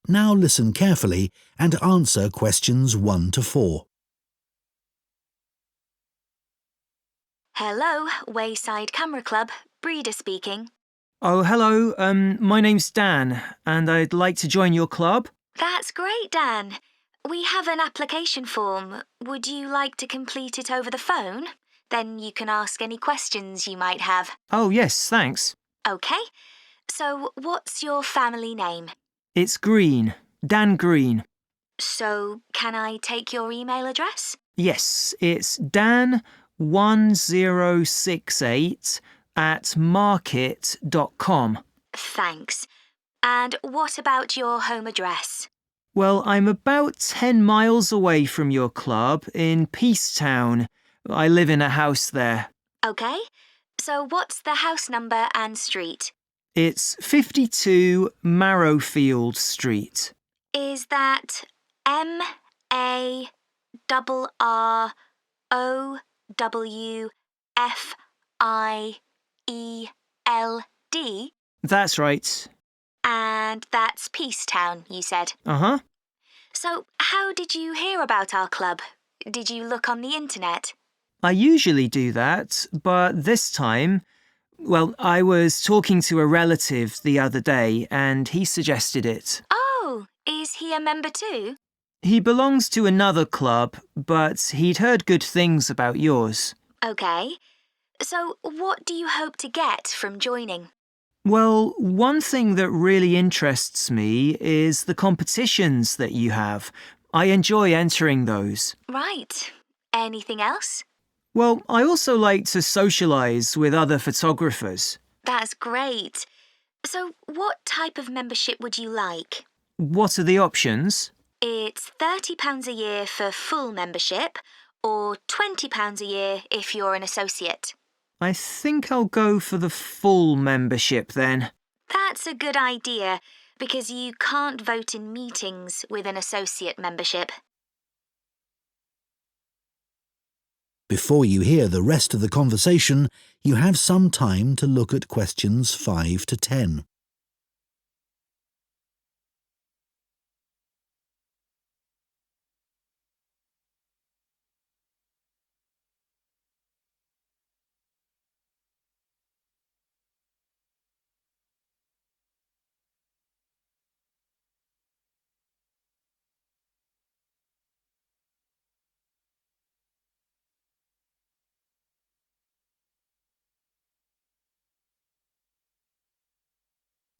Now listen carefully and answer questions 1 to 4. Hello, Wayside Camera Club. Breeder speaking. Oh, hello. My name's Dan, and I'd like to join your club. That's great, Dan. We have an application form. Would you like to complete it over the phone? Then you can ask any questions you might have. Oh, yes, thanks. OK. So, what's your family name? It's Green. Dan Green. So, can I take your email address? Yes, it's dan1068@market.com. Thanks. And what about your home address? Well, I'm about 10 miles away from your club in Peacetown. I live in a house there. OK. So, what's the house number and street? It's 52 Marrowfield Street. Is that MARROWFIELD? That's right. And that's Peacetown, you said. Uh-huh. So, how did you hear about our club? Did you look on the internet? I usually do that, but this time, well, I was talking to a relative the other day and he suggested it. Oh, is he a member too? He belongs to another club, but he'd heard good things about yours. OK. So, what do you hope to get from joining? Well, one thing that really interests me is the competitions that you have. I enjoy entering those. Right. Anything else? Well, I also like to socialise with other photographers. That's great. So, what type of membership would you like? What are the options? It's £30 a year for full membership, or £20 a year if you're an associate. I think I'll go for the full membership then. That's a good idea, because you can't vote in meetings with an associate membership. Before you hear the rest of the conversation, you have some time to look at questions 5 to 10.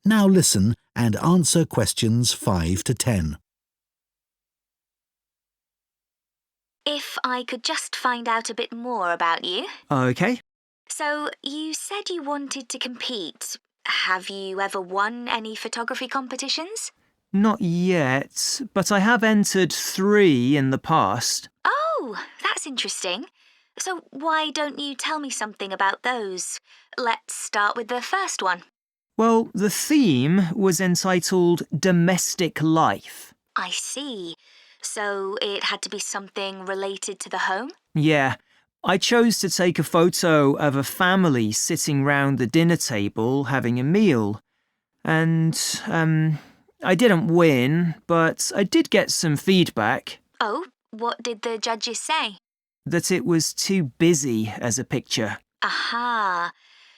Now listen and answer questions 5 to 10. If I could just find out a bit more about you. OK. So, you said you wanted to compete. Have you ever won any photography competitions? Not yet, but I have entered 3 in the past. Oh, that's interesting. So, why don't you tell me something about those? Let's start with the first one. Well, the theme was entitled Domestic Life. I see. So it had to be something related to the home? Yeah. I chose to take a photo of a family sitting round the dinner table having a meal. And, I didn't win, but I did get some feedback. Oh, what did the judges say? That it was too busy as a picture. Aha.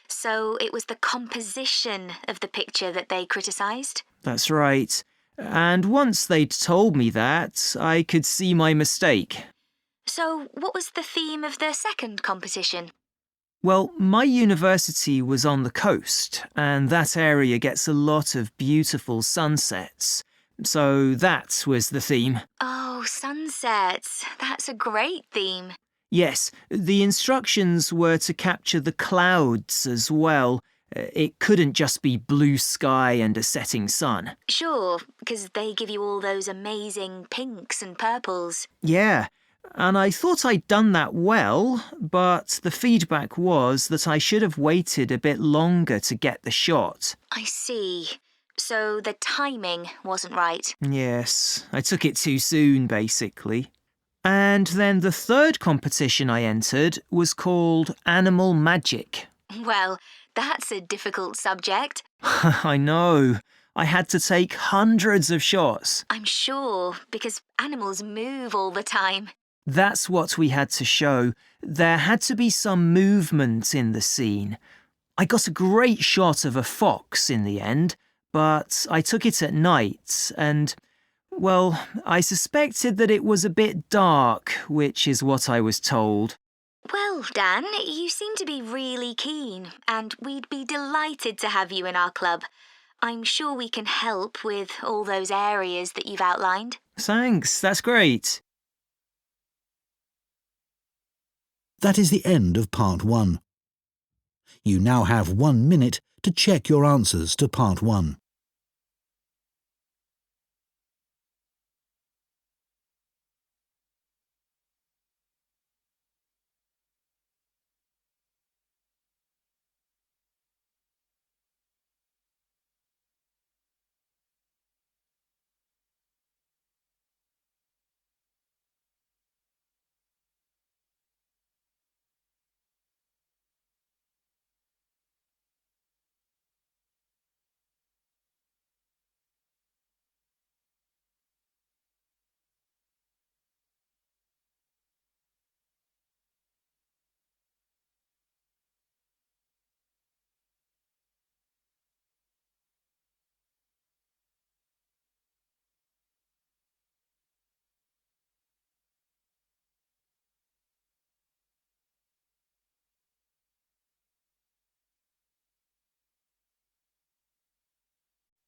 So it was the composition of the picture that they criticised? That's right. And once they'd told me that, I could see my mistake. So what was the theme of the second competition? Well, my university was on the coast, and that area gets a lot of beautiful sunsets. So that was the theme. Oh, sunsets. That's a great theme. Yes, the instructions were to capture the clouds as well. It couldn't just be blue sky and a setting sun. Sure, because they give you all those amazing pinks and purples. Yeah, and I thought I'd done that well, but the feedback was that I should have waited a bit longer to get the shot. I see. So the timing wasn't right. Yes, I took it too soon, basically. And then the third competition I entered was called Animal Magic. Well, that's a difficult subject. I know. I had to take hundreds of shots. I'm sure, because animals move all the time. That's what we had to show. There had to be some movement in the scene. I got a great shot of a fox in the end, but I took it at night and, well, I suspected that it was a bit dark, which is what I was told. Well, Dan, you seem to be really keen, and we'd be delighted to have you in our club. I'm sure we can help with all those areas that you've outlined. Thanks, that's great. That is the end of Part 1. You now have 1 minute to check your answers to Part 1.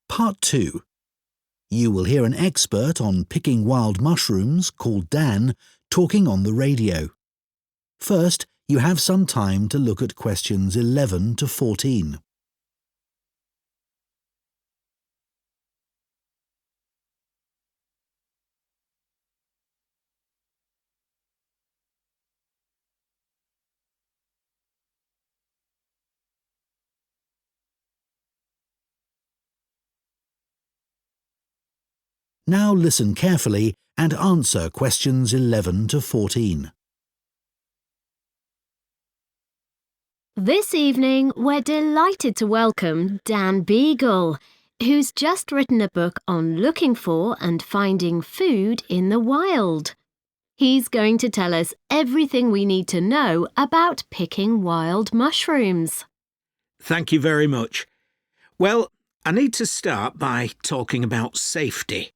Part 2. You will hear an expert on picking wild mushrooms, called Dan, talking on the radio. First, you have some time to look at questions 11 to 14. Now listen carefully and answer questions 11 to 14. This evening, we're delighted to welcome Dan Beagle, who's just written a book on looking for and finding food in the wild. He's going to tell us everything we need to know about picking wild mushrooms. Thank you very much. Well, I need to start by talking about safety.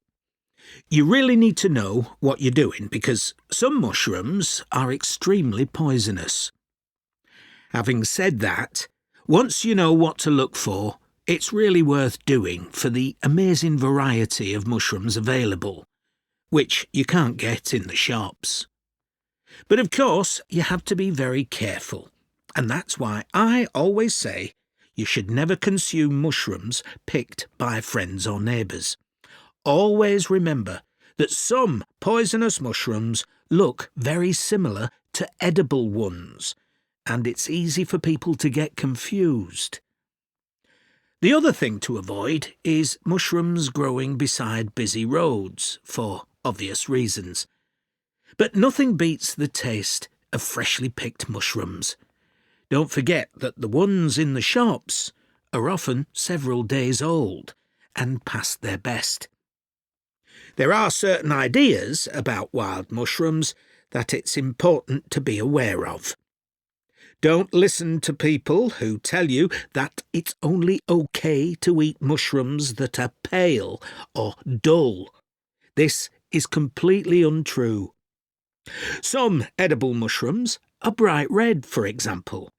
You really need to know what you're doing because some mushrooms are extremely poisonous. Having said that, once you know what to look for, it's really worth doing for the amazing variety of mushrooms available, which you can't get in the shops. But of course, you have to be very careful, and that's why I always say you should never consume mushrooms picked by friends or neighbours. Always remember that some poisonous mushrooms look very similar to edible ones, and it's easy for people to get confused. The other thing to avoid is mushrooms growing beside busy roads, for obvious reasons. But nothing beats the taste of freshly picked mushrooms. Don't forget that the ones in the shops are often several days old and past their best. There are certain ideas about wild mushrooms that it's important to be aware of. Don't listen to people who tell you that it's only okay to eat mushrooms that are pale or dull. This is completely untrue. Some edible mushrooms are bright red, for example.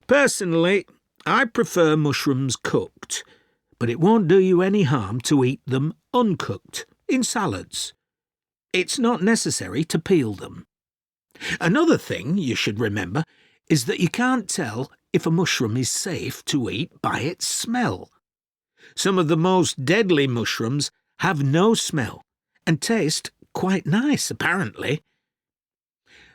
Personally, I prefer mushrooms cooked, but it won't do you any harm to eat them uncooked in salads. It's not necessary to peel them. Another thing you should remember is that you can't tell if a mushroom is safe to eat by its smell. Some of the most deadly mushrooms have no smell and taste quite nice, apparently.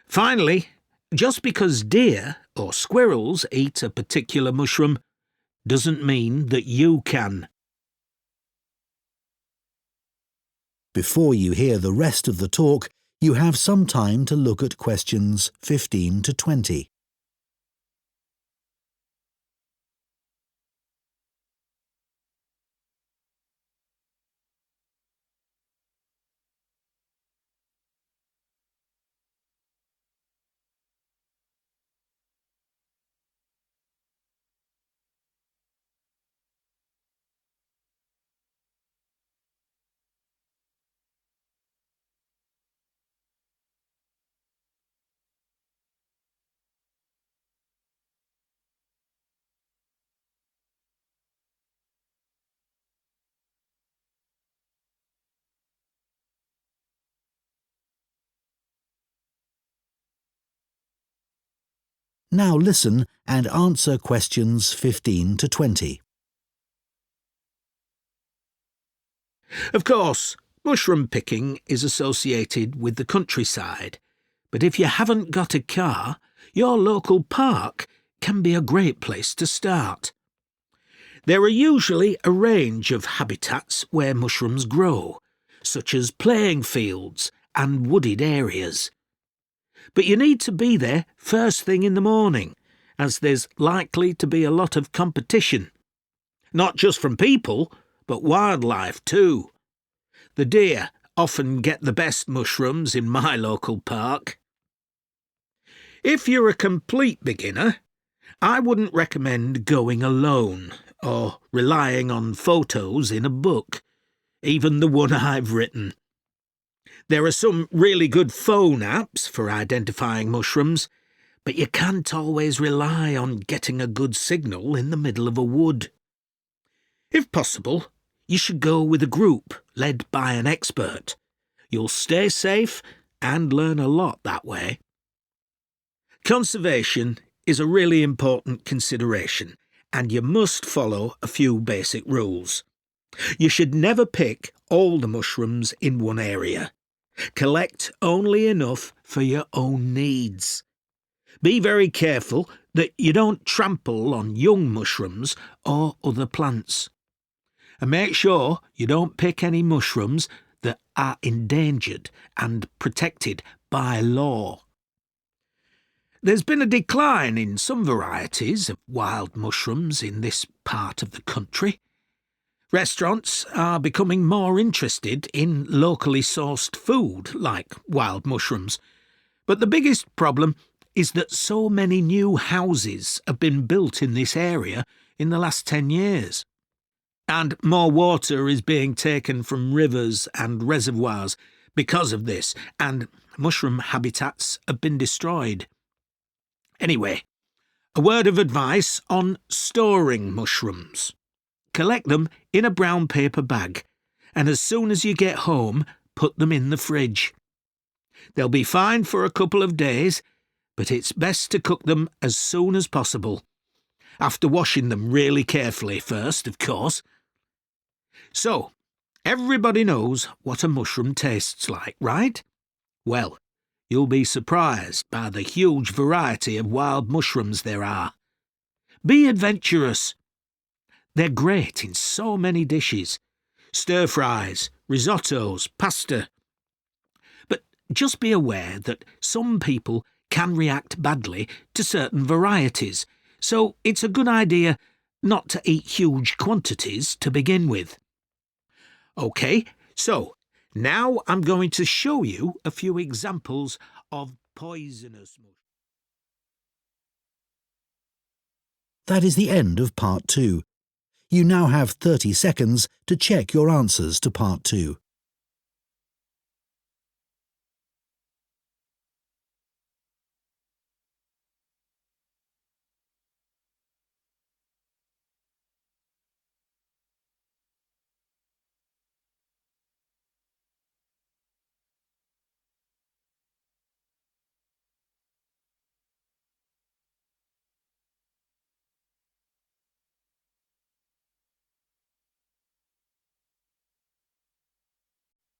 Finally, just because deer or squirrels eat a particular mushroom doesn't mean that you can. Before you hear the rest of the talk, you have some time to look at questions 15 to 20. Now listen and answer questions 15 to 20. Of course, mushroom picking is associated with the countryside, but if you haven't got a car, your local park can be a great place to start. There are usually a range of habitats where mushrooms grow, such as playing fields and wooded areas. But you need to be there first thing in the morning, as there's likely to be a lot of competition. Not just from people, but wildlife too. The deer often get the best mushrooms in my local park. If you're a complete beginner, I wouldn't recommend going alone or relying on photos in a book, even the one I've written. There are some really good phone apps for identifying mushrooms, but you can't always rely on getting a good signal in the middle of a wood. If possible, you should go with a group led by an expert. You'll stay safe and learn a lot that way. Conservation is a really important consideration, and you must follow a few basic rules. You should never pick all the mushrooms in one area. Collect only enough for your own needs. Be very careful that you don't trample on young mushrooms or other plants. And make sure you don't pick any mushrooms that are endangered and protected by law. There's been a decline in some varieties of wild mushrooms in this part of the country. Restaurants are becoming more interested in locally sourced food like wild mushrooms, but the biggest problem is that so many new houses have been built in this area in the last 10 years. And more water is being taken from rivers and reservoirs because of this, and mushroom habitats have been destroyed. Anyway, a word of advice on storing mushrooms. Collect them in a brown paper bag, and as soon as you get home, put them in the fridge. They'll be fine for a couple of days, but it's best to cook them as soon as possible, after washing them really carefully first, of course. So, everybody knows what a mushroom tastes like, right? Well, you'll be surprised by the huge variety of wild mushrooms there are. Be adventurous. They're great in so many dishes. Stir-fries, risottos, pasta. But just be aware that some people can react badly to certain varieties, so it's a good idea not to eat huge quantities to begin with. OK, so now I'm going to show you a few examples of poisonous mushrooms. That is the end of Part 2. You now have 30 seconds to check your answers to Part 2.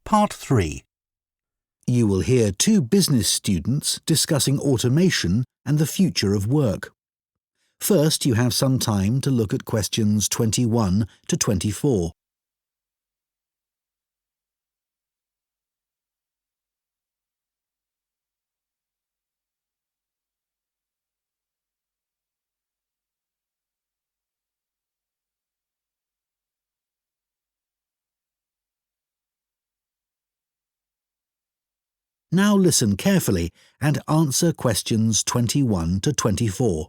Part 3. You will hear two business students discussing automation and the future of work. First, you have some time to look at questions 21 to 24. Now listen carefully and answer questions 21 to 24.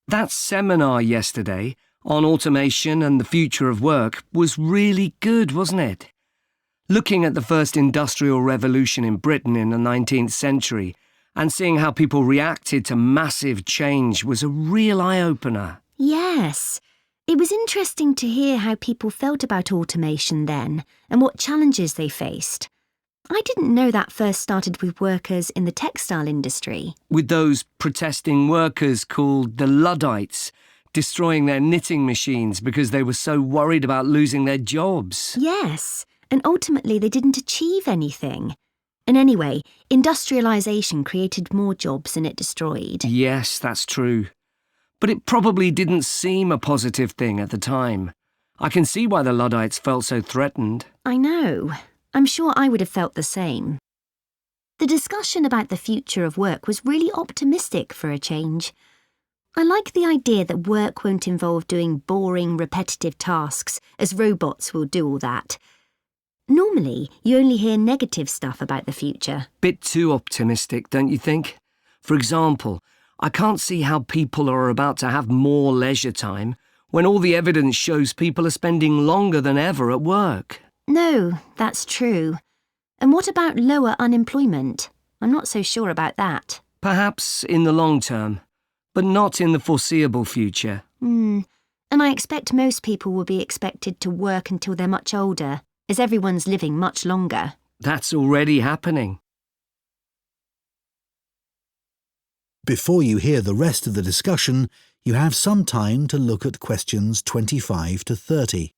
That seminar yesterday on automation and the future of work was really good, wasn't it? Looking at the first industrial revolution in Britain in the 19th century and seeing how people reacted to massive change was a real eye-opener. Yes. It was interesting to hear how people felt about automation then and what challenges they faced. I didn't know that first started with workers in the textile industry. With those protesting workers called the Luddites, destroying their knitting machines because they were so worried about losing their jobs. Yes, and ultimately they didn't achieve anything. And anyway, industrialisation created more jobs than it destroyed. Yes, that's true. But it probably didn't seem a positive thing at the time. I can see why the Luddites felt so threatened. I know. I'm sure I would have felt the same. The discussion about the future of work was really optimistic for a change. I like the idea that work won't involve doing boring, repetitive tasks, as robots will do all that. Normally, you only hear negative stuff about the future. Bit too optimistic, don't you think? For example, I can't see how people are about to have more leisure time when all the evidence shows people are spending longer than ever at work. No, that's true. And what about lower unemployment? I'm not so sure about that. Perhaps in the long term, but not in the foreseeable future. And I expect most people will be expected to work until they're much older, as everyone's living much longer. That's already happening. Before you hear the rest of the discussion, you have some time to look at questions 25 to 30.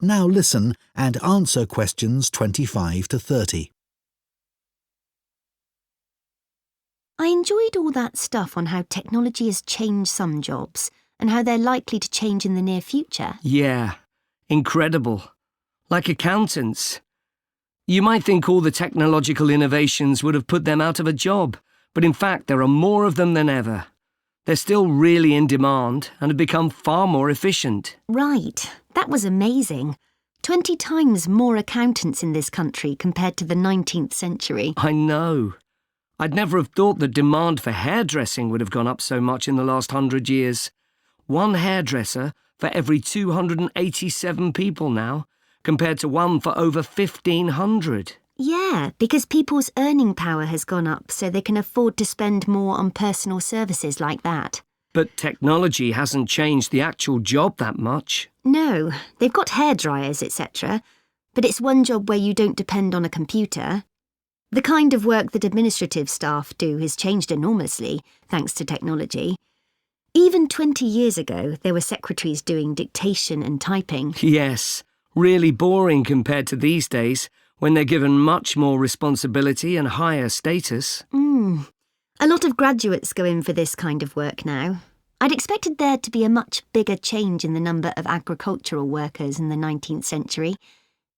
Now listen and answer questions 25 to 30. I enjoyed all that stuff on how technology has changed some jobs and how they're likely to change in the near future. Yeah, incredible. Like accountants. You might think all the technological innovations would have put them out of a job, but in fact there are more of them than ever. They're still really in demand and have become far more efficient. Right, that was amazing. 20 times more accountants in this country compared to the 19th century. I know. I'd never have thought the demand for hairdressing would have gone up so much in the last 100 years. One hairdresser for every 287 people now, compared to one for over 1,500. Yeah, because people's earning power has gone up so they can afford to spend more on personal services like that. But technology hasn't changed the actual job that much. No, they've got hairdryers, etc. But it's one job where you don't depend on a computer. The kind of work that administrative staff do has changed enormously, thanks to technology. Even 20 years ago, there were secretaries doing dictation and typing. Yes, really boring compared to these days, when they're given much more responsibility and higher status. A lot of graduates go in for this kind of work now. I'd expected there to be a much bigger change in the number of agricultural workers in the 19th century,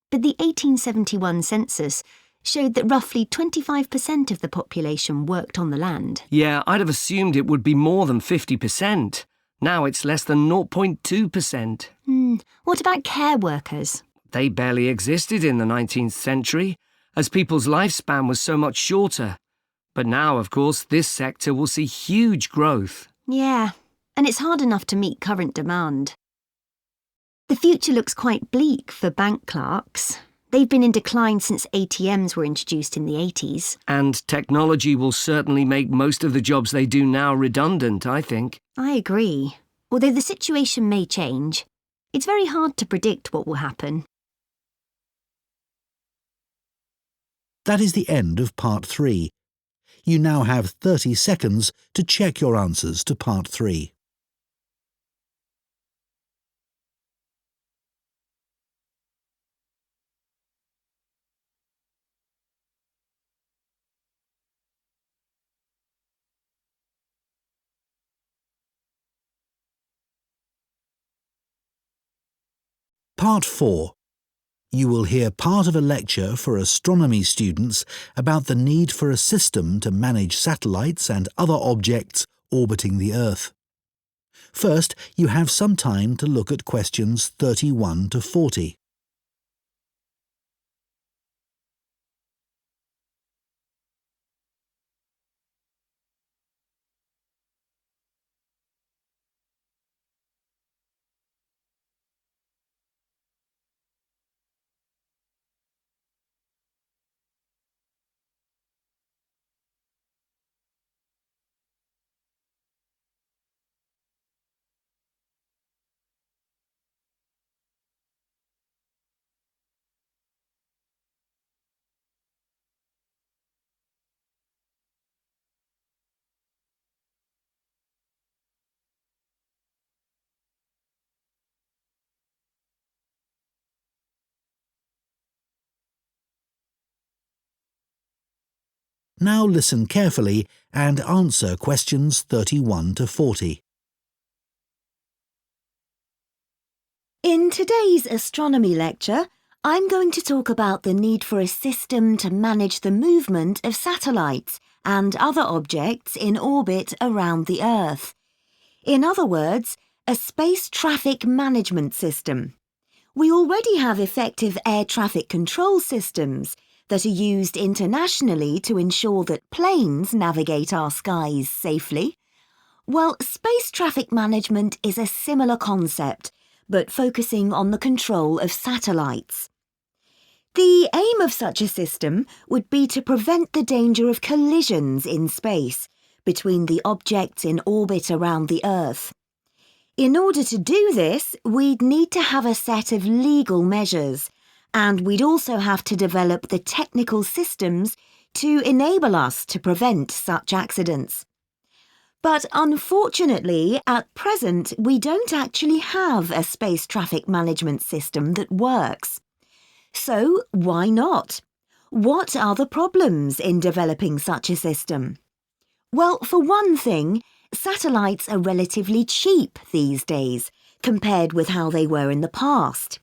but the 1871 census showed that roughly 25% of the population worked on the land. Yeah, I'd have assumed it would be more than 50%. Now it's less than 0.2%. What about care workers? They barely existed in the 19th century, as people's lifespan was so much shorter. But now, of course, this sector will see huge growth. Yeah, and it's hard enough to meet current demand. The future looks quite bleak for bank clerks. They've been in decline since ATMs were introduced in the 80s. And technology will certainly make most of the jobs they do now redundant, I think. I agree. Although the situation may change, it's very hard to predict what will happen. That is the end of Part 3. You now have 30 seconds to check your answers to Part 3. Part 4. You will hear part of a lecture for astronomy students about the need for a system to manage satellites and other objects orbiting the Earth. First, you have some time to look at questions 31 to 40. Now listen carefully and answer questions 31 to 40. In today's astronomy lecture, I'm going to talk about the need for a system to manage the movement of satellites and other objects in orbit around the Earth. In other words, a space traffic management system. We already have effective air traffic control systems that are used internationally to ensure that planes navigate our skies safely. Well, space traffic management is a similar concept, but focusing on the control of satellites. The aim of such a system would be to prevent the danger of collisions in space between the objects in orbit around the Earth. In order to do this, we'd need to have a set of legal measures, and we'd also have to develop the technical systems to enable us to prevent such accidents. But unfortunately, at present, we don't actually have a space traffic management system that works. So, why not? What are the problems in developing such a system? Well, for one thing, satellites are relatively cheap these days compared with how they were in the past,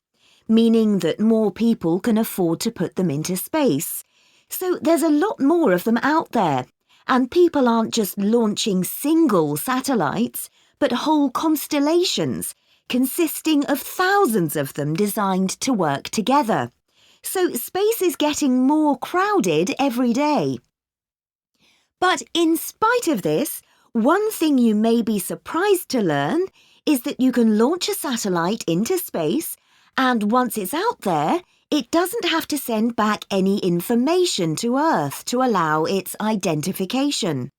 meaning that more people can afford to put them into space. So there's a lot more of them out there, and people aren't just launching single satellites, but whole constellations consisting of thousands of them designed to work together. So space is getting more crowded every day. But in spite of this, one thing you may be surprised to learn is that you can launch a satellite into space, and once it's out there, it doesn't have to send back any information to Earth to allow its identification.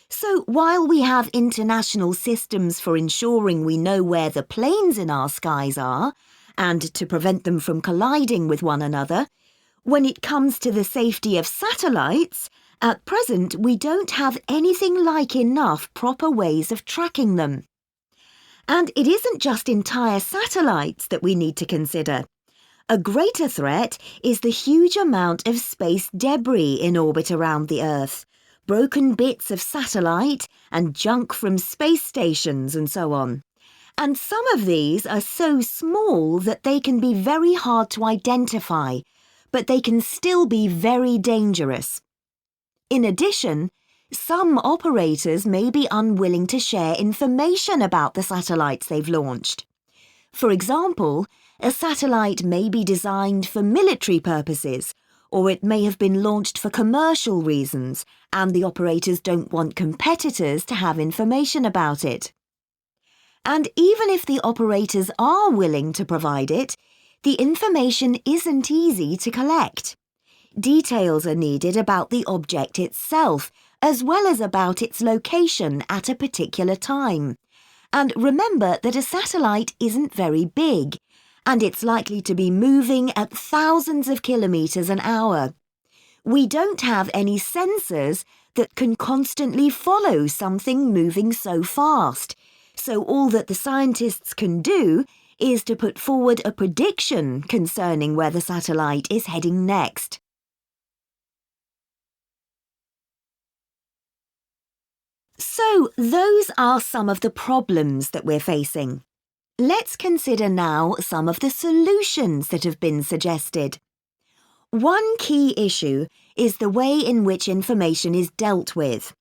So while we have international systems for ensuring we know where the planes in our skies are, and to prevent them from colliding with one another, when it comes to the safety of satellites, at present we don't have anything like enough proper ways of tracking them. And it isn't just entire satellites that we need to consider. A greater threat is the huge amount of space debris in orbit around the Earth, broken bits of satellite and junk from space stations and so on. And some of these are so small that they can be very hard to identify, but they can still be very dangerous. In addition, some operators may be unwilling to share information about the satellites they've launched. For example, a satellite may be designed for military purposes, or it may have been launched for commercial reasons, and the operators don't want competitors to have information about it. And even if the operators are willing to provide it, the information isn't easy to collect. Details are needed about the object itself, as well as about its location at a particular time. And remember that a satellite isn't very big, and it's likely to be moving at thousands of kilometres an hour. We don't have any sensors that can constantly follow something moving so fast, so all that the scientists can do is to put forward a prediction concerning where the satellite is heading next. So, those are some of the problems that we're facing. Let's consider now some of the solutions that have been suggested. One key issue is the way in which information is dealt with.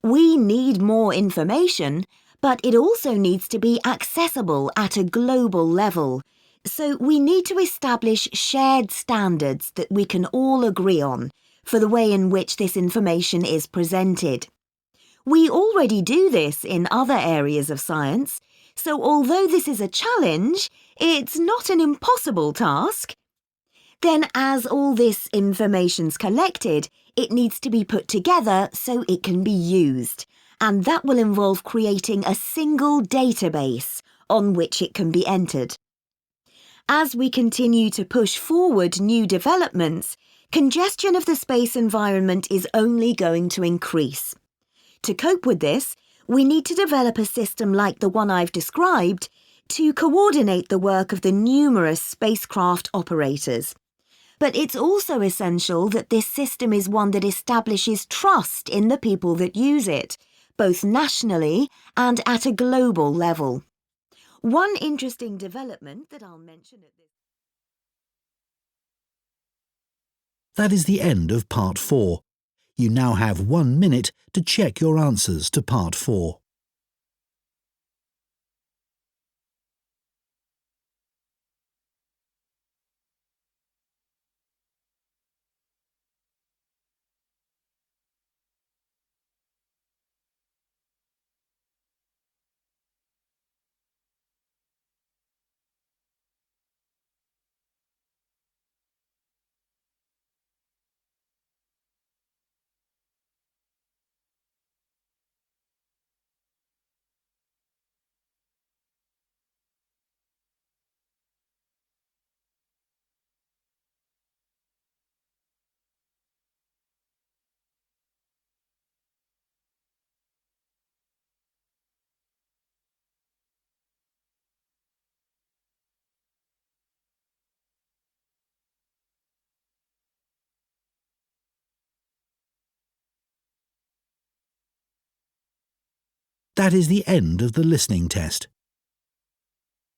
We need more information, but it also needs to be accessible at a global level. So we need to establish shared standards that we can all agree on for the way in which this information is presented. We already do this in other areas of science, so although this is a challenge, it's not an impossible task. Then, as all this information's collected, it needs to be put together so it can be used, and that will involve creating a single database on which it can be entered. As we continue to push forward new developments, congestion of the space environment is only going to increase. To cope with this, we need to develop a system like the one I've described to coordinate the work of the numerous spacecraft operators. But it's also essential that this system is one that establishes trust in the people that use it, both nationally and at a global level. One interesting development that I'll mention at this... That is the end of Part 4. You now have 1 minute to check your answers to Part 4. That is the end of the listening test.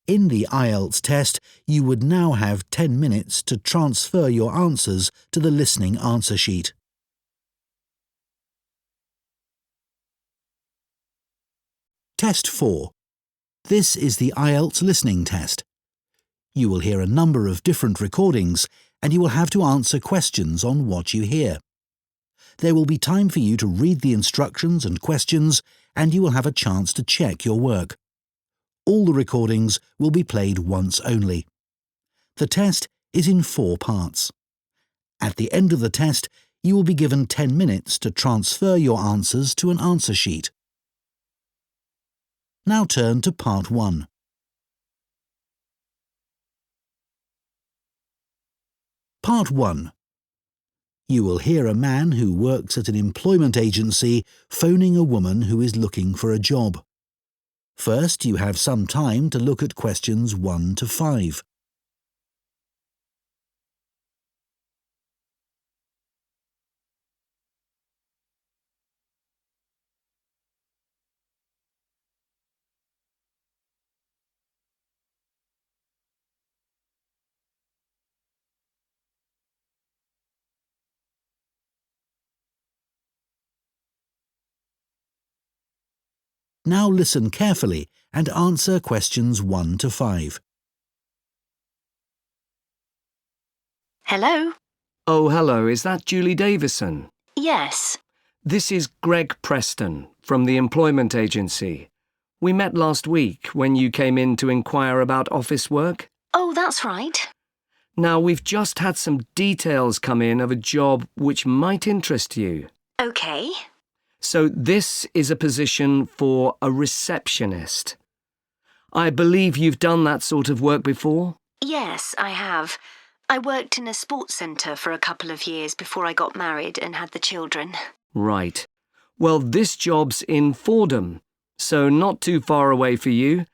In the IELTS test, you would now have 10 minutes to transfer your answers to the listening answer sheet. Test 4. This is the IELTS listening test. You will hear a number of different recordings and you will have to answer questions on what you hear. There will be time for you to read the instructions and questions and you will have a chance to check your work. All the recordings will be played once only. The test is in 4 parts. At the end of the test, you will be given 10 minutes to transfer your answers to an answer sheet. Now turn to Part 1. Part 1. You will hear a man who works at an employment agency phoning a woman who is looking for a job. First, you have some time to look at questions 1 to 5. Now listen carefully and answer questions 1 to 5. Hello? Oh, hello, is that Julie Davison? Yes. This is Greg Preston from the employment agency. We met last week when you came in to inquire about office work. Oh, that's right. Now, we've just had some details come in of a job which might interest you. OK. So this is a position for a receptionist. I believe you've done that sort of work before? Yes, I have. I worked in a sports centre for a couple of years before I got married and had the children. Right. Well, this job's in Fordham, so not too far away for you,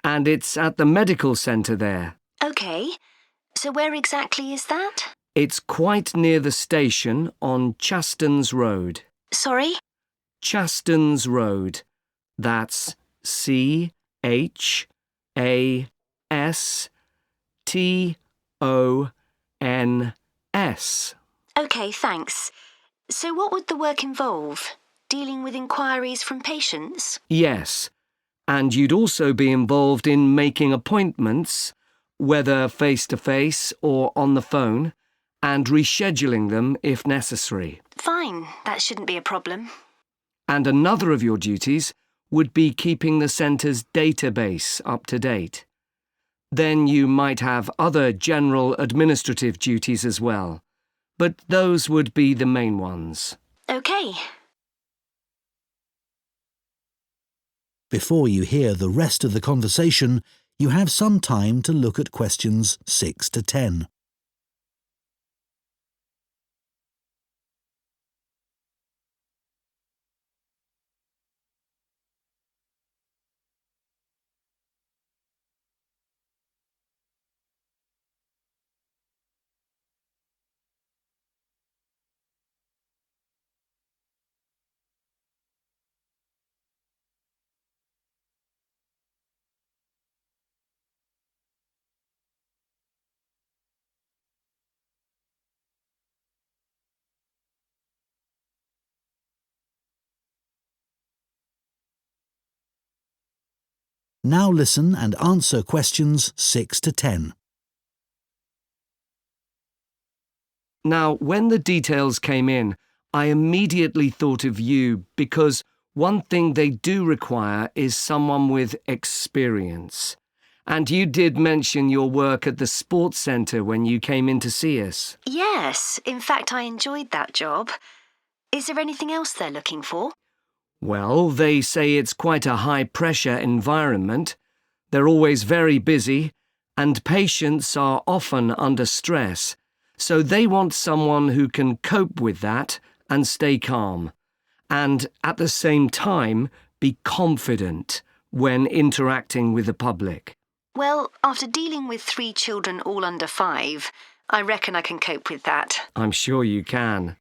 and it's at the medical centre there. OK. So where exactly is that? It's quite near the station on Chastens Road. Sorry? Chastens Road. That's C-H-A-S-T-O-N-S. OK, thanks. So what would the work involve? Dealing with inquiries from patients? Yes, and you'd also be involved in making appointments, whether face-to-face or on the phone, and rescheduling them if necessary. Fine, that shouldn't be a problem. And another of your duties would be keeping the centre's database up to date. Then you might have other general administrative duties as well, but those would be the main ones. OK. Before you hear the rest of the conversation, you have some time to look at questions 6 to 10. Now listen and answer questions 6 to 10. Now, when the details came in, I immediately thought of you because one thing they do require is someone with experience. And you did mention your work at the sports centre when you came in to see us. Yes, in fact, I enjoyed that job. Is there anything else they're looking for? Well, they say it's quite a high-pressure environment. They're always very busy, and patients are often under stress. So they want someone who can cope with that and stay calm, and at the same time be confident when interacting with the public. Well, after dealing with 3 children all under 5, I reckon I can cope with that. I'm sure you can.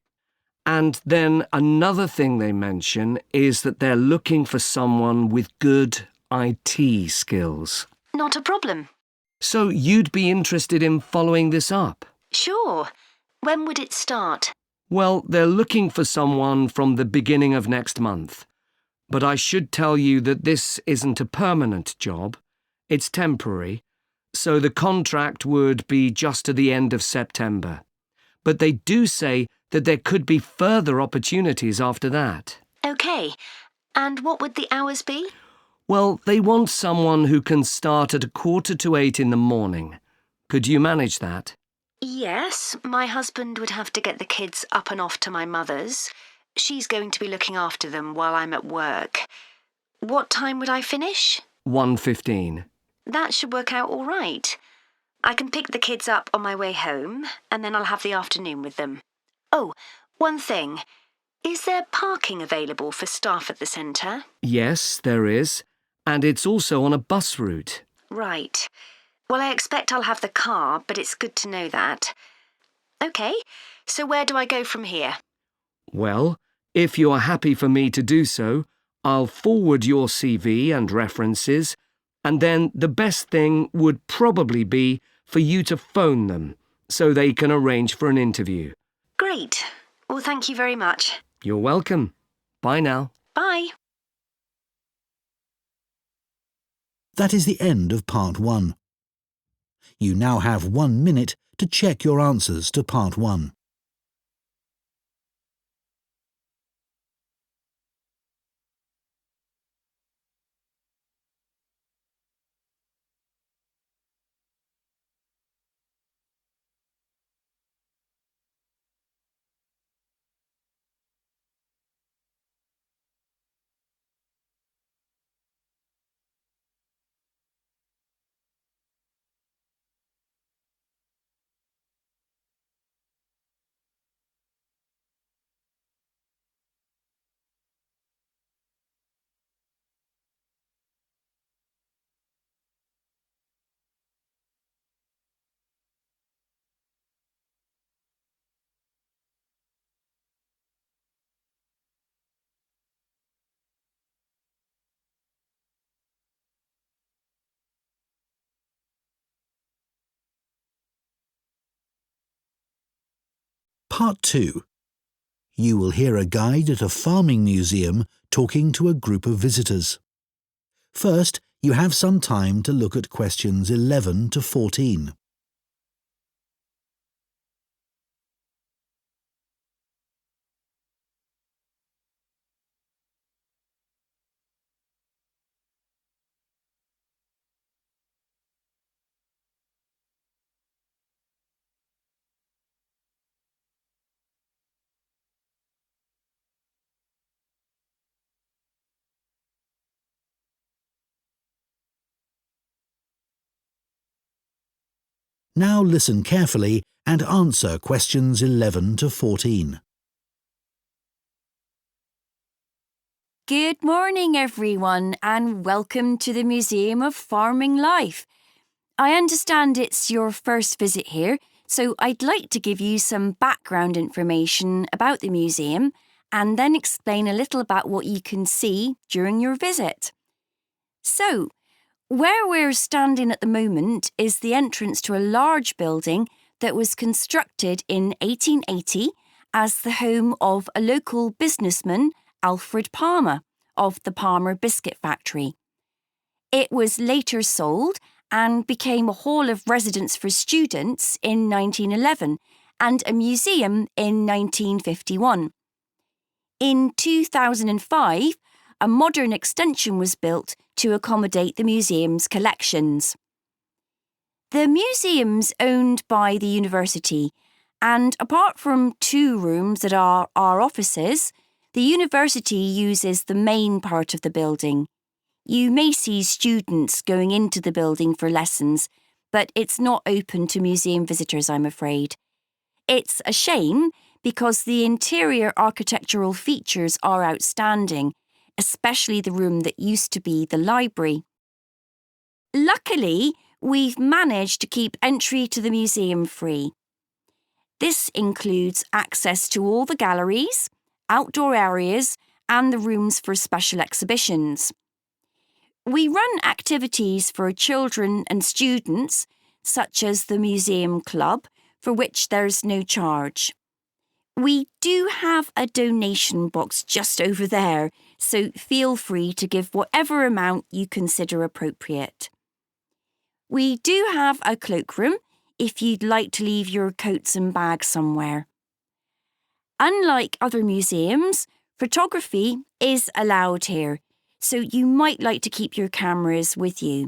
And then another thing they mention is that they're looking for someone with good IT skills. Not a problem. So you'd be interested in following this up? Sure. When would it start? Well, they're looking for someone from the beginning of next month. But I should tell you that this isn't a permanent job. It's temporary, so the contract would be just to the end of September. But they do say that there could be further opportunities after that. OK. And what would the hours be? Well, they want someone who can start at 7:45 in the morning. Could you manage that? Yes, my husband would have to get the kids up and off to my mother's. She's going to be looking after them while I'm at work. What time would I finish? 1:15. That should work out all right. I can pick the kids up on my way home, and then I'll have the afternoon with them. Oh, one thing. Is there parking available for staff at the centre? Yes, there is. And it's also on a bus route. Right. Well, I expect I'll have the car, but it's good to know that. OK, so where do I go from here? Well, if you're happy for me to do so, I'll forward your CV and references, and then the best thing would probably be for you to phone them so they can arrange for an interview. Great. Well, thank you very much. You're welcome. Bye now. Bye. That is the end of Part 1. You now have 1 minute to check your answers to Part 1. Part 2. You will hear a guide at a farming museum talking to a group of visitors. First, you have some time to look at questions 11 to 14. Now listen carefully and answer questions 11 to 14. Good morning, everyone, and welcome to the Museum of Farming Life. I understand it's your first visit here, so I'd like to give you some background information about the museum and then explain a little about what you can see during your visit. So, where we're standing at the moment is the entrance to a large building that was constructed in 1880 as the home of a local businessman, Alfred Palmer, of the Palmer Biscuit Factory. It was later sold and became a hall of residence for students in 1911 and a museum in 1951. In 2005, a modern extension was built to accommodate the museum's collections. The museum's owned by the university, and apart from 2 rooms that are our offices, the university uses the main part of the building. You may see students going into the building for lessons, but it's not open to museum visitors, I'm afraid. It's a shame because the interior architectural features are outstanding, especially the room that used to be the library. Luckily, we've managed to keep entry to the museum free. This includes access to all the galleries, outdoor areas, and the rooms for special exhibitions. We run activities for children and students, such as the Museum Club, for which there's no charge. We do have a donation box just over there, so feel free to give whatever amount you consider appropriate. We do have a cloakroom if you'd like to leave your coats and bags somewhere. Unlike other museums, photography is allowed here, so you might like to keep your cameras with you.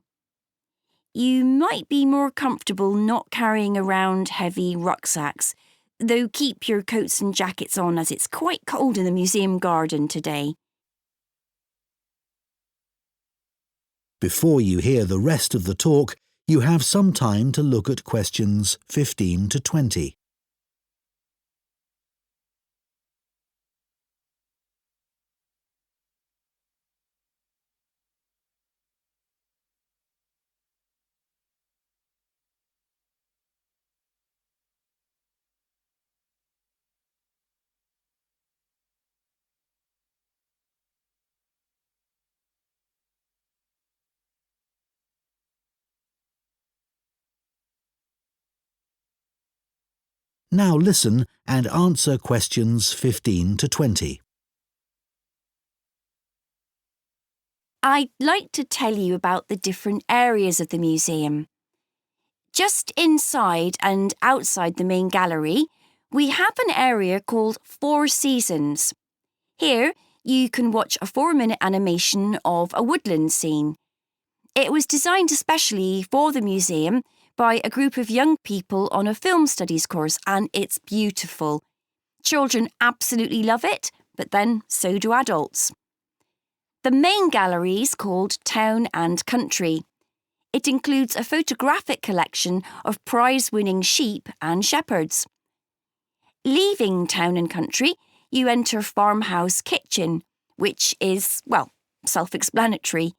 You might be more comfortable not carrying around heavy rucksacks, though keep your coats and jackets on as it's quite cold in the museum garden today. Before you hear the rest of the talk, you have some time to look at questions 15 to 20. Now listen and answer questions 15 to 20. I'd like to tell you about the different areas of the museum. Just inside and outside the main gallery, we have an area called 4 Seasons. Here, you can watch a 4-minute animation of a woodland scene. It was designed especially for the museum by a group of young people on a film studies course, and it's beautiful. Children absolutely love it, but then so do adults. The main gallery is called Town and Country. It includes a photographic collection of prize-winning sheep and shepherds. Leaving Town and Country, you enter Farmhouse Kitchen, which is, well, self-explanatory.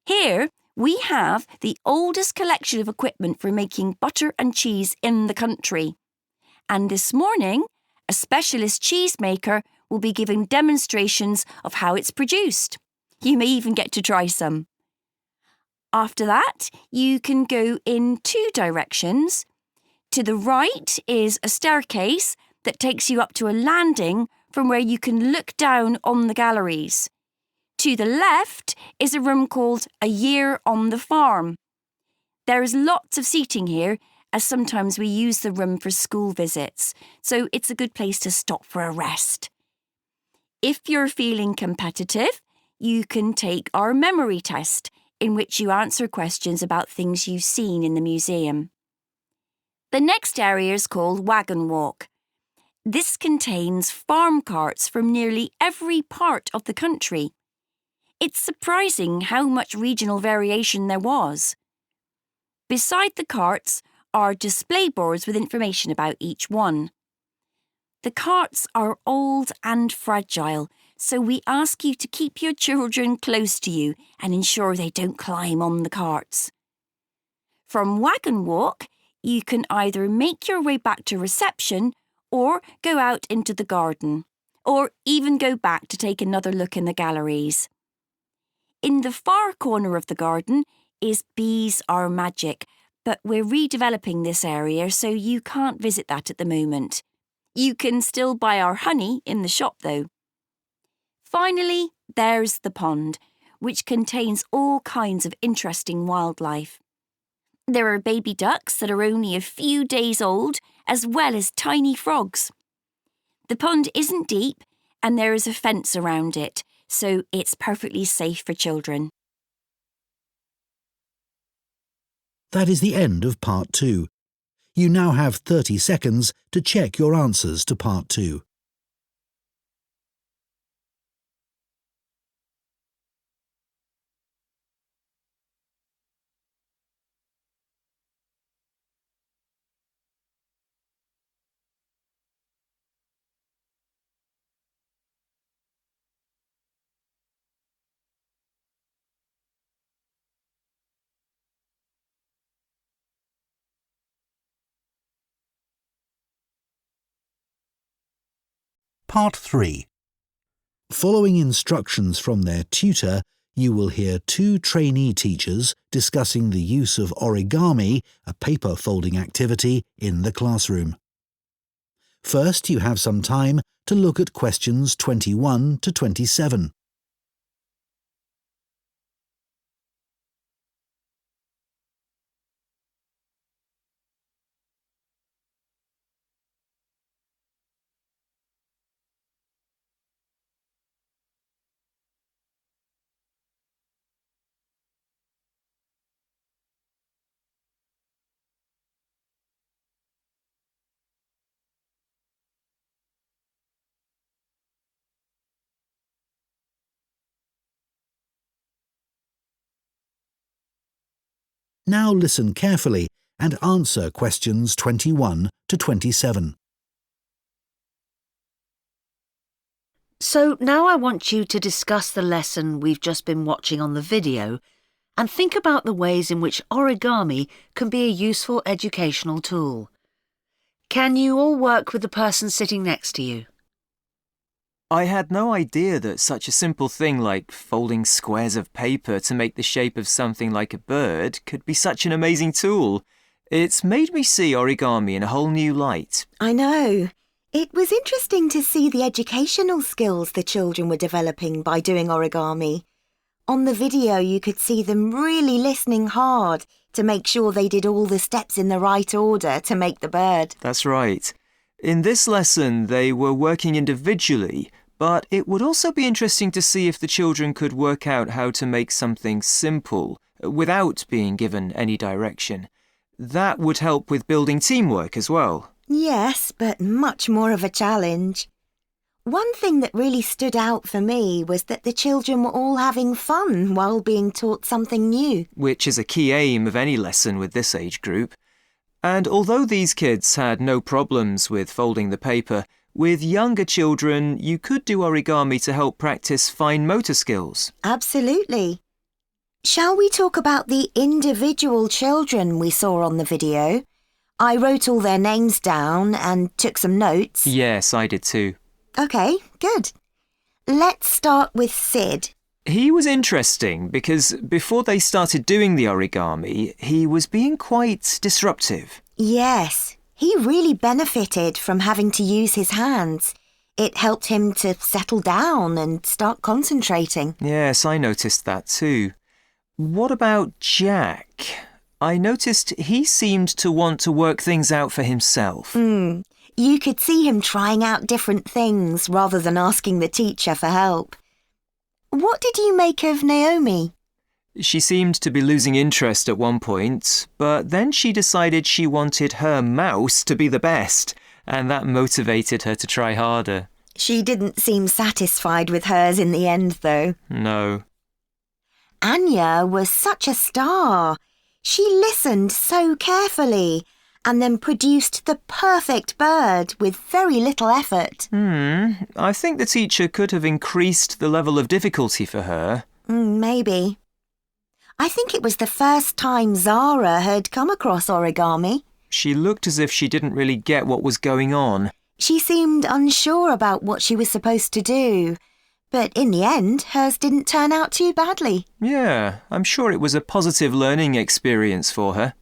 Here, we have the oldest collection of equipment for making butter and cheese in the country. And this morning, a specialist cheesemaker will be giving demonstrations of how it's produced. You may even get to try some. After that, you can go in 2 directions. To the right is a staircase that takes you up to a landing from where you can look down on the galleries. To the left is a room called A Year on the Farm. There is lots of seating here, as sometimes we use the room for school visits, so it's a good place to stop for a rest. If you're feeling competitive, you can take our memory test, in which you answer questions about things you've seen in the museum. The next area is called Wagon Walk. This contains farm carts from nearly every part of the country. It's surprising how much regional variation there was. Beside the carts are display boards with information about each one. The carts are old and fragile, so we ask you to keep your children close to you and ensure they don't climb on the carts. From Wagon Walk, you can either make your way back to reception or go out into the garden, or even go back to take another look in the galleries. In the far corner of the garden is Bees Are Magic, but we're redeveloping this area so you can't visit that at the moment. You can still buy our honey in the shop though. Finally, there's the pond, which contains all kinds of interesting wildlife. There are baby ducks that are only a few days old, as well as tiny frogs. The pond isn't deep, and there is a fence around it, so it's perfectly safe for children. That is the end of Part 2. You now have 30 seconds to check your answers to Part 2. Part 3. Following instructions from their tutor, you will hear two trainee teachers discussing the use of origami, a paper folding activity, in the classroom. First, you have some time to look at questions 21 to 27. Now listen carefully and answer questions 21 to 27. So now I want you to discuss the lesson we've just been watching on the video and think about the ways in which origami can be a useful educational tool. Can you all work with the person sitting next to you? I had no idea that such a simple thing like folding squares of paper to make the shape of something like a bird could be such an amazing tool. It's made me see origami in a whole new light. I know. It was interesting to see the educational skills the children were developing by doing origami. On the video, you could see them really listening hard to make sure they did all the steps in the right order to make the bird. That's right. In this lesson, they were working individually, but it would also be interesting to see if the children could work out how to make something simple without being given any direction. That would help with building teamwork as well. Yes, but much more of a challenge. One thing that really stood out for me was that the children were all having fun while being taught something new. Which is a key aim of any lesson with this age group. And although these kids had no problems with folding the paper, with younger children, you could do origami to help practice fine motor skills. Absolutely. Shall we talk about the individual children we saw on the video? I wrote all their names down and took some notes. Yes, I did too. OK, good. Let's start with Sid. He was interesting because before they started doing the origami, he was being quite disruptive. Yes, he really benefited from having to use his hands. It helped him to settle down and start concentrating. Yes, I noticed that too. What about Jack? I noticed he seemed to want to work things out for himself. You could see him trying out different things rather than asking the teacher for help. What did you make of Naomi? She seemed to be losing interest at one point, but then she decided she wanted her mouse to be the best, and that motivated her to try harder. She didn't seem satisfied with hers in the end, though. No. Anya was such a star. She listened so carefully and then produced the perfect bird with very little effort. I think the teacher could have increased the level of difficulty for her. Maybe. I think it was the first time Zara had come across origami. She looked as if she didn't really get what was going on. She seemed unsure about what she was supposed to do. But in the end, hers didn't turn out too badly. Yeah, I'm sure it was a positive learning experience for her.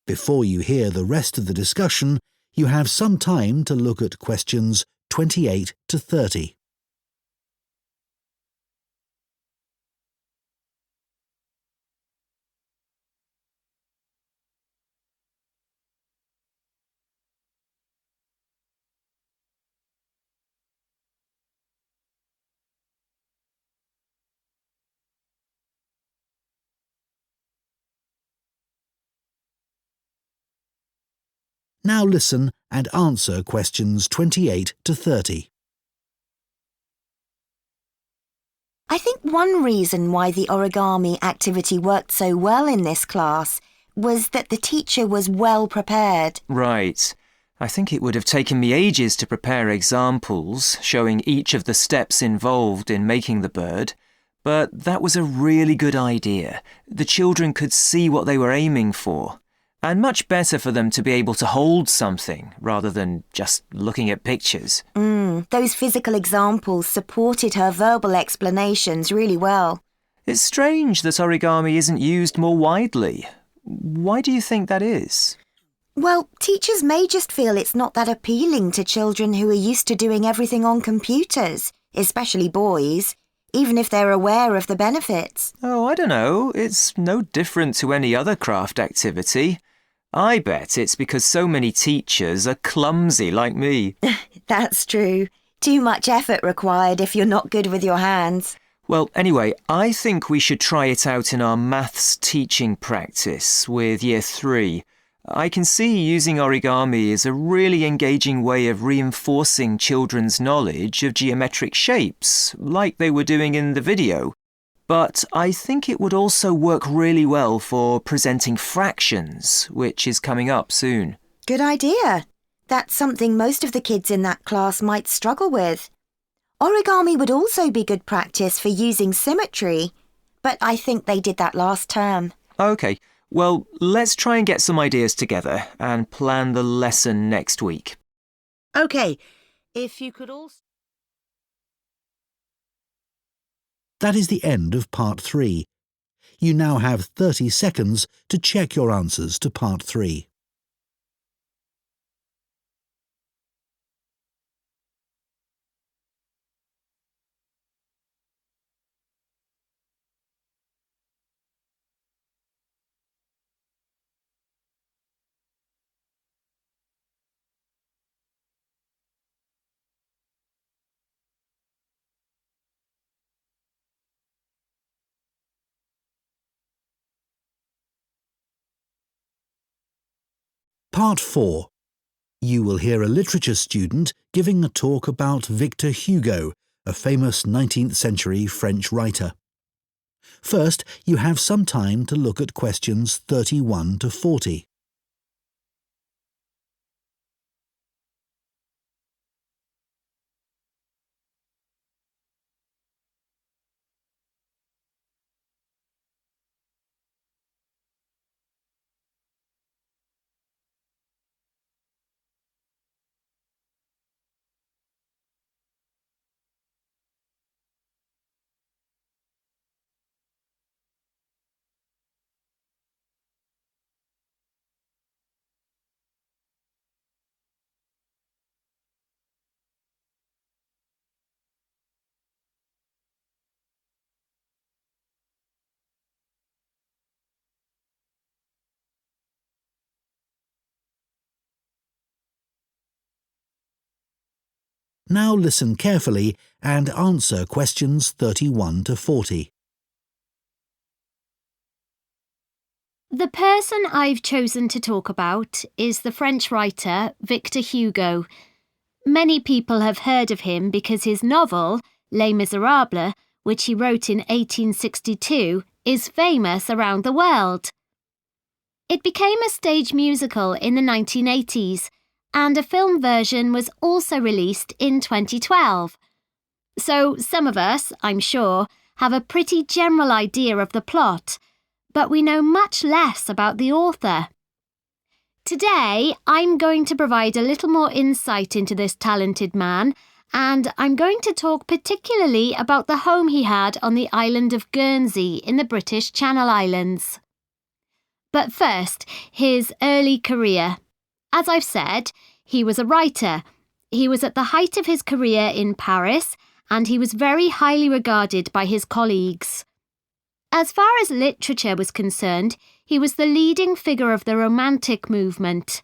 Before you hear the rest of the discussion, you have some time to look at questions 28 to 30. Now listen and answer questions 28 to 30. I think one reason why the origami activity worked so well in this class was that the teacher was well prepared. Right. I think it would have taken me ages to prepare examples showing each of the steps involved in making the bird, but that was a really good idea. The children could see what they were aiming for, and much better for them to be able to hold something rather than just looking at pictures. Those physical examples supported her verbal explanations really well. It's strange that origami isn't used more widely. Why do you think that is? Well, teachers may just feel it's not that appealing to children who are used to doing everything on computers, especially boys, even if they're aware of the benefits. Oh, I don't know. It's no different to any other craft activity. I bet it's because so many teachers are clumsy like me. That's true. Too much effort required if you're not good with your hands. Well, anyway, I think we should try it out in our maths teaching practice with Year 3. I can see using origami is a really engaging way of reinforcing children's knowledge of geometric shapes, like they were doing in the video. But I think it would also work really well for presenting fractions, which is coming up soon. Good idea. That's something most of the kids in that class might struggle with. Origami would also be good practice for using symmetry, but I think they did that last term. OK, well, let's try and get some ideas together and plan the lesson next week. OK, if you could also... That is the end of Part 3. You now have 30 seconds to check your answers to Part 3. Part 4. You will hear a literature student giving a talk about Victor Hugo, a famous 19th century French writer. First, you have some time to look at questions 31 to 40. Now listen carefully and answer questions 31 to 40. The person I've chosen to talk about is the French writer Victor Hugo. Many people have heard of him because his novel, Les Miserables, which he wrote in 1862, is famous around the world. It became a stage musical in the 1980s, and a film version was also released in 2012. So some of us, I'm sure, have a pretty general idea of the plot, but we know much less about the author. Today, I'm going to provide a little more insight into this talented man, and I'm going to talk particularly about the home he had on the island of Guernsey in the British Channel Islands. But first, his early career. As I've said, he was a writer. He was at the height of his career in Paris, and he was very highly regarded by his colleagues. As far as literature was concerned, he was the leading figure of the Romantic movement.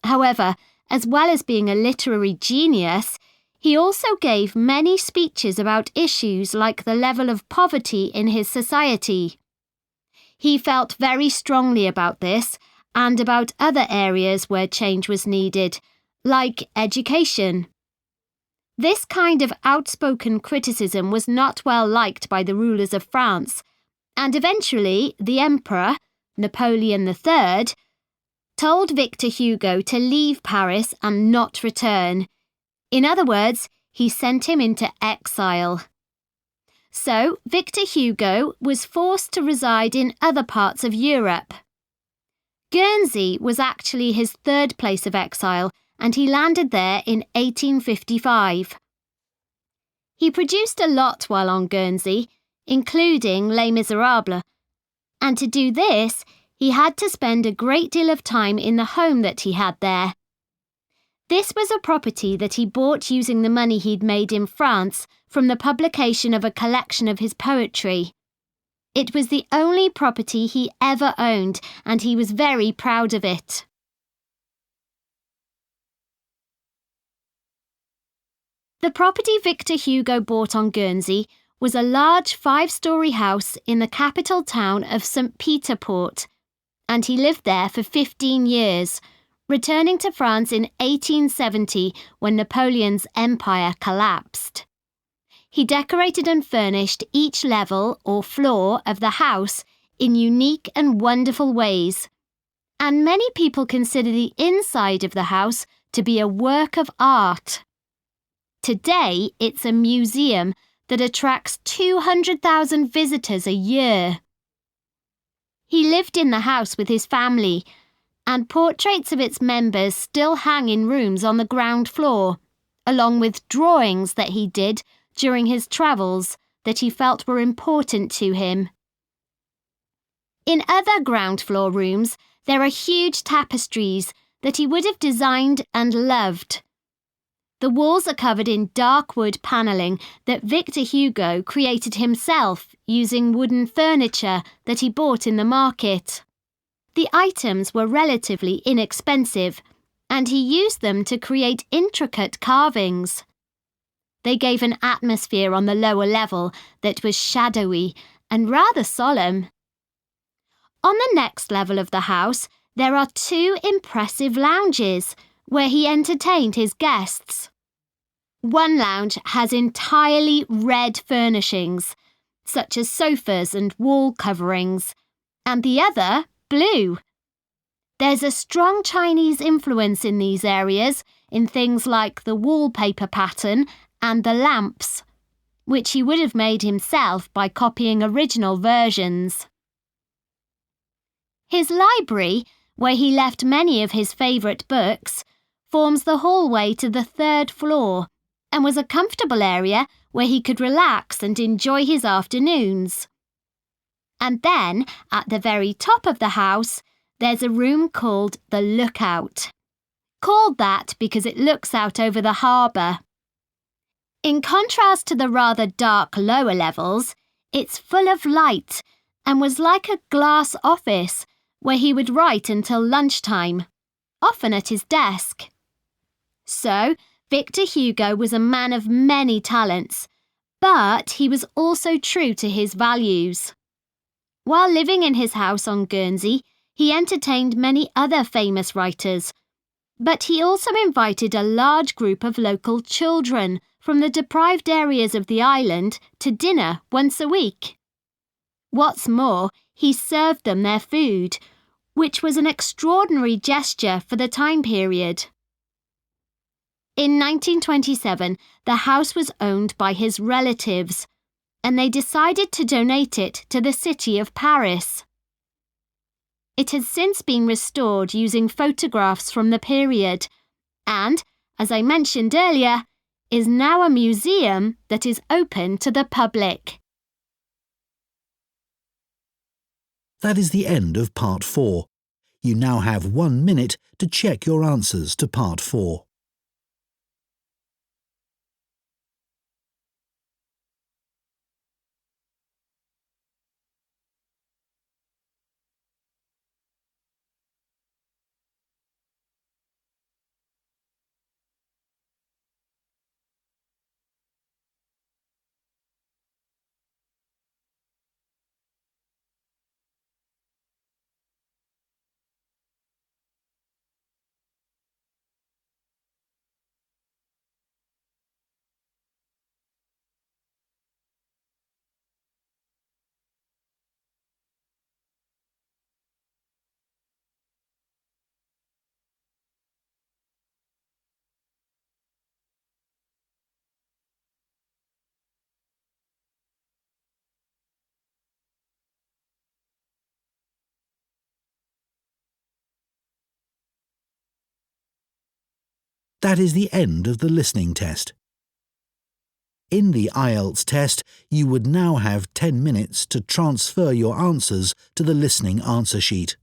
However, as well as being a literary genius, he also gave many speeches about issues like the level of poverty in his society. He felt very strongly about this, and about other areas where change was needed, like education. This kind of outspoken criticism was not well liked by the rulers of France, and eventually the Emperor, Napoleon III, told Victor Hugo to leave Paris and not return. In other words, he sent him into exile. So, Victor Hugo was forced to reside in other parts of Europe. Guernsey was actually his third place of exile, and he landed there in 1855. He produced a lot while on Guernsey, including Les Miserables, and to do this, he had to spend a great deal of time in the home that he had there. This was a property that he bought using the money he'd made in France from the publication of a collection of his poetry. It was the only property he ever owned, and he was very proud of it. The property Victor Hugo bought on Guernsey was a large 5-storey house in the capital town of St. Peter Port, and he lived there for 15 years, returning to France in 1870 when Napoleon's empire collapsed. He decorated and furnished each level or floor of the house in unique and wonderful ways, and many people consider the inside of the house to be a work of art. Today, it's a museum that attracts 200,000 visitors a year. He lived in the house with his family, and portraits of its members still hang in rooms on the ground floor, along with drawings that he did during his travels that he felt were important to him. In other ground floor rooms, there are huge tapestries that he would have designed and loved. The walls are covered in dark wood panelling that Victor Hugo created himself using wooden furniture that he bought in the market. The items were relatively inexpensive, and he used them to create intricate carvings. They gave an atmosphere on the lower level that was shadowy and rather solemn. On the next level of the house, there are 2 impressive lounges where he entertained his guests. One lounge has entirely red furnishings, such as sofas and wall coverings, and the other blue. There's a strong Chinese influence in these areas in things like the wallpaper pattern and the lamps, which he would have made himself by copying original versions. His library, where he left many of his favourite books, forms the hallway to the 3rd floor and was a comfortable area where he could relax and enjoy his afternoons. And then, at the very top of the house, there's a room called the Lookout. Called that because it looks out over the harbour. In contrast to the rather dark lower levels, it's full of light and was like a glass office where he would write until lunchtime, often at his desk. So, Victor Hugo was a man of many talents, but he was also true to his values. While living in his house on Guernsey, he entertained many other famous writers, but he also invited a large group of local children from the deprived areas of the island to dinner once a week. What's more, he served them their food, which was an extraordinary gesture for the time period. In 1927, the house was owned by his relatives, and they decided to donate it to the city of Paris. It has since been restored using photographs from the period, and, as I mentioned earlier, is now a museum that is open to the public. That is the end of Part 4. You now have 1 minute to check your answers to Part 4. That is the end of the listening test. In the IELTS test, you would now have 10 minutes to transfer your answers to the listening answer sheet.